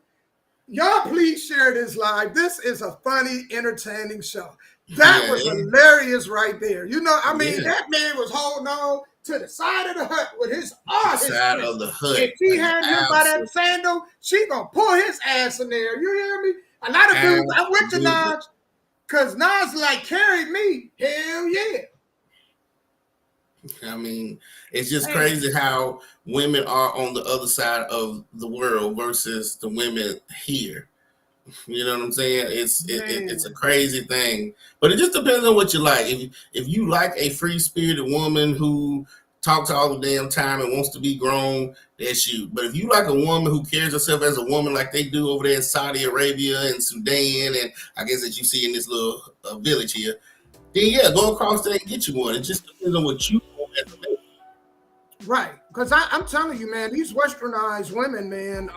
y'all please share this live. This is a funny, entertaining show. That was hilarious right there. You know, I mean, that man was holding on to the side of the hut with his arms. Side of the hut. If she had him by that sandal, she gonna pull his ass in there. You hear me? A lot of dudes, I went to Nas, because Nas like carried me. Hell yeah. I mean, it's just crazy how women are on the other side of the world versus the women here. You know what I'm saying? It's a crazy thing, but it just depends on what you like. If you like a free spirited woman who talks all the damn time and wants to be grown, that's you. But if you like a woman who carries herself as a woman like they do over there in Saudi Arabia and Sudan, and I guess that you see in this little village here, then yeah, go across there and get you one. It just depends on what you want as a man. Right, because I'm telling you, man, these westernized women, man,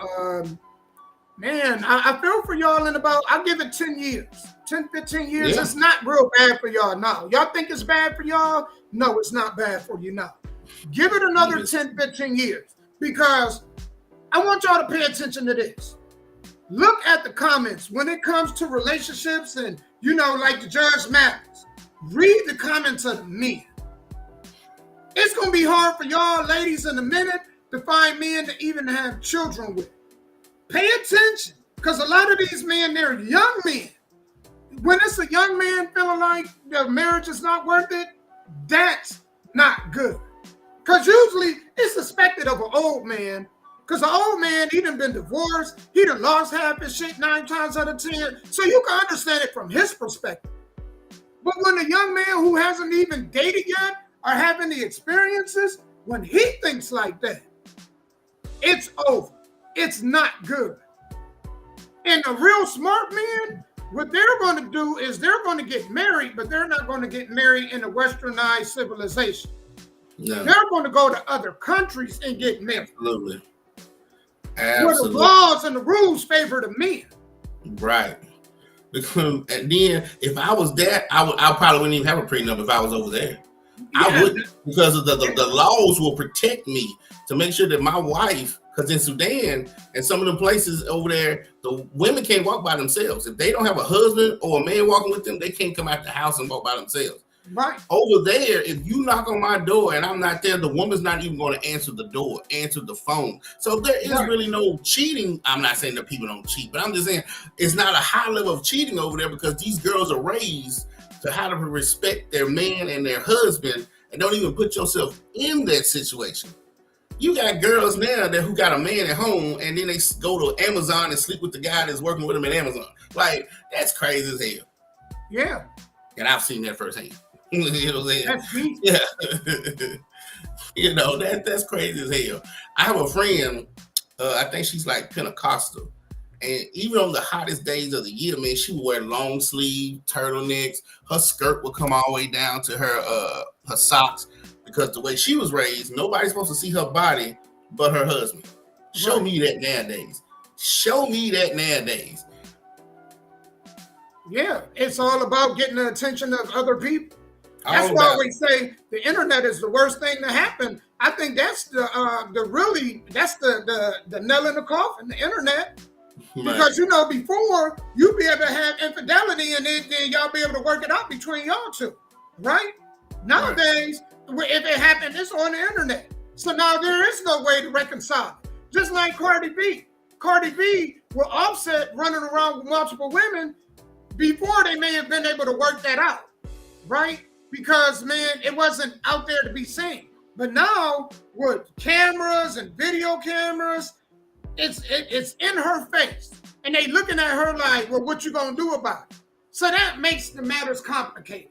Man, I feel for y'all in about, I'll give it 10 years. 10, 15 years. Yeah. It's not real bad for y'all now. Y'all think it's bad for y'all? No, it's not bad for you now. Give it another 10, 15 years. Because I want y'all to pay attention to this. Look at the comments when it comes to relationships and, like the Judge Mathis. Read the comments of the men. It's going to be hard for y'all ladies in a minute to find men to even have children with. Pay attention, because a lot of these men, they're young men. When it's a young man feeling like the marriage is not worth it, that's not good. Because usually it's suspected of an old man, because an old man, he done been divorced, he done lost half his shit 9 times out of 10, so you can understand it from his perspective. But when a young man who hasn't even dated yet or having the experiences, when he thinks like that, it's over. It's not good. And the real smart men, what they're going to do is they're going to get married, but they're not going to get married in a westernized civilization. No. They're going to go to other countries and get married. Absolutely. Where the laws and the rules favor the men. Right. And then if I was there, I probably wouldn't even have a prenup if I was over there. Yeah. I wouldn't, because of the laws will protect me to make sure that my wife, because in Sudan and some of the places over there, the women can't walk by themselves. If they don't have a husband or a man walking with them, they can't come out the house and walk by themselves. Right. Over there, if you knock on my door and I'm not there, the woman's not even going to answer the door, answer the phone. So there is really no cheating. I'm not saying that people don't cheat, but I'm just saying it's not a high level of cheating over there, because these girls are raised to how to respect their man and their husband, and don't even put yourself in that situation. You got girls now who got a man at home, and then they go to Amazon and sleep with the guy that's working with them at Amazon. Like, that's crazy as hell. Yeah. And I've seen that firsthand. You know what I'm saying? That's deep. Yeah. That's crazy as hell. I have a friend, I think she's like Pentecostal. And even on the hottest days of the year, man, she would wear long sleeve turtlenecks. Her skirt would come all the way down to her socks, because the way she was raised, nobody's supposed to see her body but her husband. Show me that nowadays. Show me that nowadays. Yeah, it's all about getting the attention of other people. That's why we say the internet is the worst thing to happen. I think that's the nail in the coffin, the internet. Right. Because before you'd be able to have infidelity, and then y'all be able to work it out between y'all two, right? Nowadays, if it happened, it's on the internet. So now there is no way to reconcile it. Just like Cardi B. Cardi B will Offset running around with multiple women. Before, they may have been able to work that out, right? Because, man, it wasn't out there to be seen. But now, with cameras and video cameras, it's in her face. And they looking at her like, well, what you gonna do about it? So that makes the matters complicated.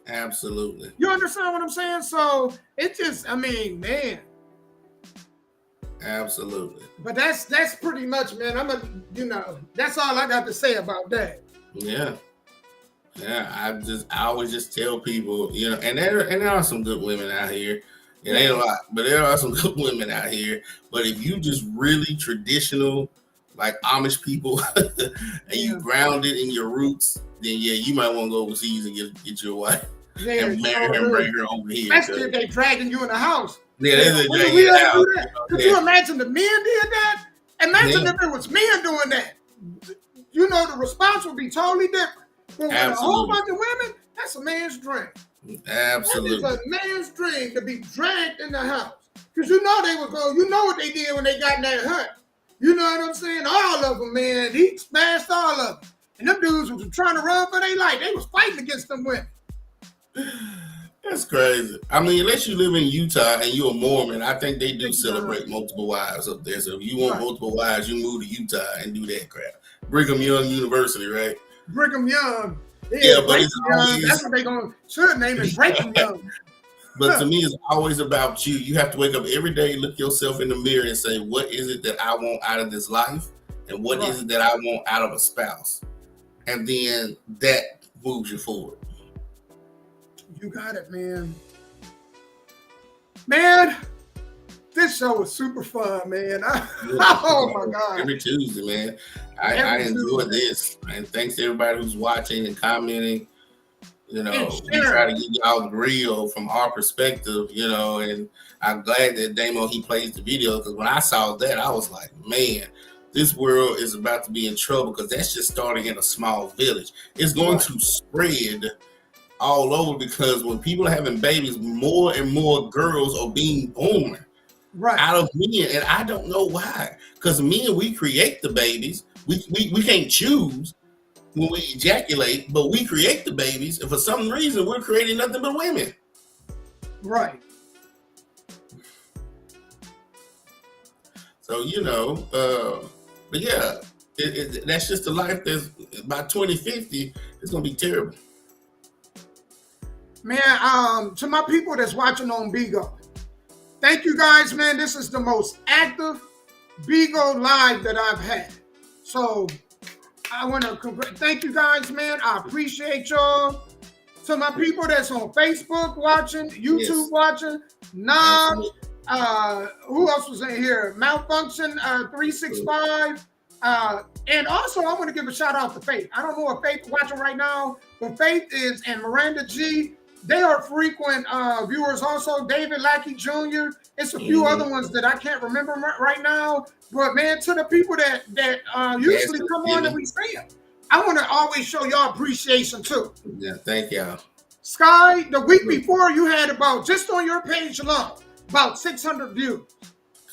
Absolutely. You understand what I'm saying? So it just, man. Absolutely. But that's pretty much, man. That's all I got to say about that. Yeah. I always just tell people, and there are some good women out here. It ain't a lot, but there are some good women out here. But if you just really traditional, like Amish people, and you grounded in your roots, then you might want to go overseas and get your wife and marry her and bring her over here. Especially if they dragging you in the house. Yeah, they're dragging you in the house. Could you imagine the men did that? Imagine if it was men doing that. The response would be totally different. But with a whole bunch of women, that's a man's dream. Absolutely. That is a man's dream, to be dragged in the house. Because they would go, what they did when they got in that hut. You know what I'm saying? All of them, man. He smashed all of them. And them dudes was trying to run for their life. They was fighting against them women. That's crazy. Unless you live in Utah and you're a Mormon, I think they do celebrate multiple wives up there. So if you want multiple wives, you move to Utah and do that crap. Brigham Young University, right? Brigham Young. Yeah, but it's always, that's what they should name it, Brigham Young. But to me, it's always about you. You have to wake up every day, look yourself in the mirror and say, what is it that I want out of this life? And what is it that I want out of a spouse? And then that moves you forward. You got it, man. Man, this show was super fun, man. Oh my God. Every Tuesday, man. I enjoyed this, and thanks to everybody who's watching and commenting. You know, we try to give y'all the real from our perspective, you know, and I'm glad that Damo, he plays the video, because when I saw that, I was like, man, this world is about to be in trouble, because that's just starting in a small village. It's going to spread all over, because when people are having babies, more and more girls are being born out of men, and I don't know why, because men, we create the babies. We can't choose when we ejaculate, but we create the babies, and for some reason we're creating nothing but women. Right. So, you know, but yeah, that's just the life that's by 2050, it's gonna be terrible. Man, to my people that's watching on Bigo, thank you guys, man. This is the most active Bigo live that I've had. So I want to thank you guys, man. I appreciate y'all. To my people that's on Facebook watching, YouTube watching, Knob, who else was in here? Malfunction 365. And also, I want to give a shout out to Faith. I don't know if Faith is watching right now, but Faith is, and Miranda G, they are frequent viewers also. David Lackey Jr. It's a few other ones that I can't remember right now. But man, to the people that usually come on and we see them, I want to always show y'all appreciation too. Yeah, thank y'all. Sky, the week before you had about, just on your page alone, about 600 views.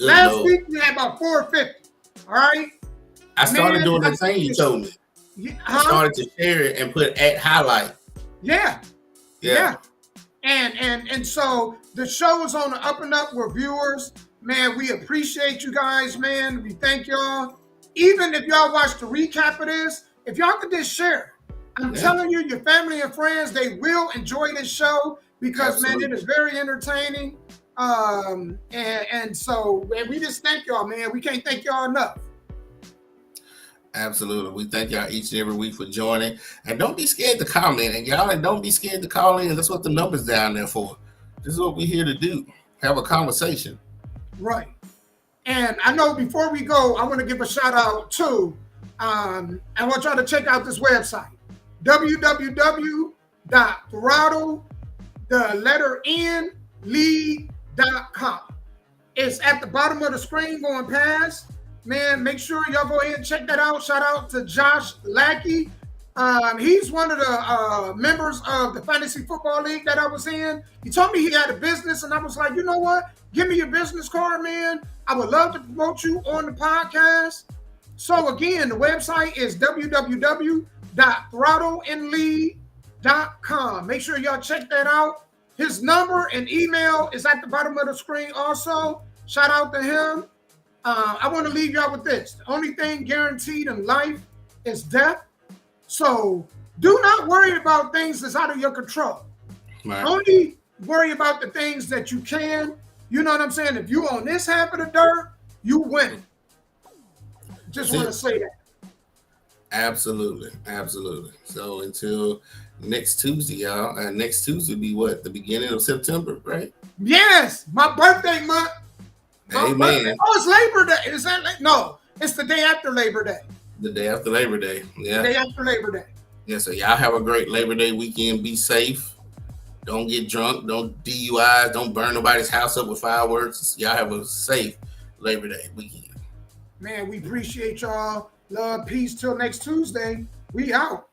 Last week you had about 450. All right. I started doing the thing you told me. I started to share it and put at highlight. Yeah. And so the show is on the up and up with viewers. Man, we appreciate you guys, man. We thank y'all. Even if y'all watch the recap of this, if y'all could just share it. I'm telling you, your family and friends, they will enjoy this show because, man, it is very entertaining. And so we just thank y'all, man. We can't thank y'all enough. Absolutely. We thank y'all each and every week for joining. And don't be scared to comment. And y'all, and don't be scared to call in. That's what the number's down there for. This is what we're here to do. Have a conversation. Right. And I know before we go, I want to give a shout out to, I want y'all to check out this website, www.throttlelee.com. It's at the bottom of the screen going past. Man, make sure y'all go ahead and check that out. Shout out to Josh Lackey. He's one of the members of the Fantasy Football League that I was in. He told me he had a business, and I was like, you know what? Give me your business card, man. I would love to promote you on the podcast. So again, the website is www.throttlelee.com. Make sure y'all check that out. His number and email is at the bottom of the screen also. Shout out to him. I want to leave y'all with this. The only thing guaranteed in life is death. So do not worry about things that's out of your control. Right. Only worry about the things that you can. You know what I'm saying? If you on this half of the dirt, you win. Just want to say that. Absolutely. Absolutely. So until next Tuesday, y'all. Next Tuesday will be what? The beginning of September, right? Yes. My birthday month. Amen. Oh, it's Labor Day. Is that no? It's the day after Labor Day. The day after Labor Day. Yeah. The day after Labor Day. Yeah. So y'all have a great Labor Day weekend. Be safe. Don't get drunk. Don't DUIs. Don't burn nobody's house up with fireworks. Y'all have a safe Labor Day weekend. Man, we appreciate y'all. Love, peace. Till next Tuesday. We out.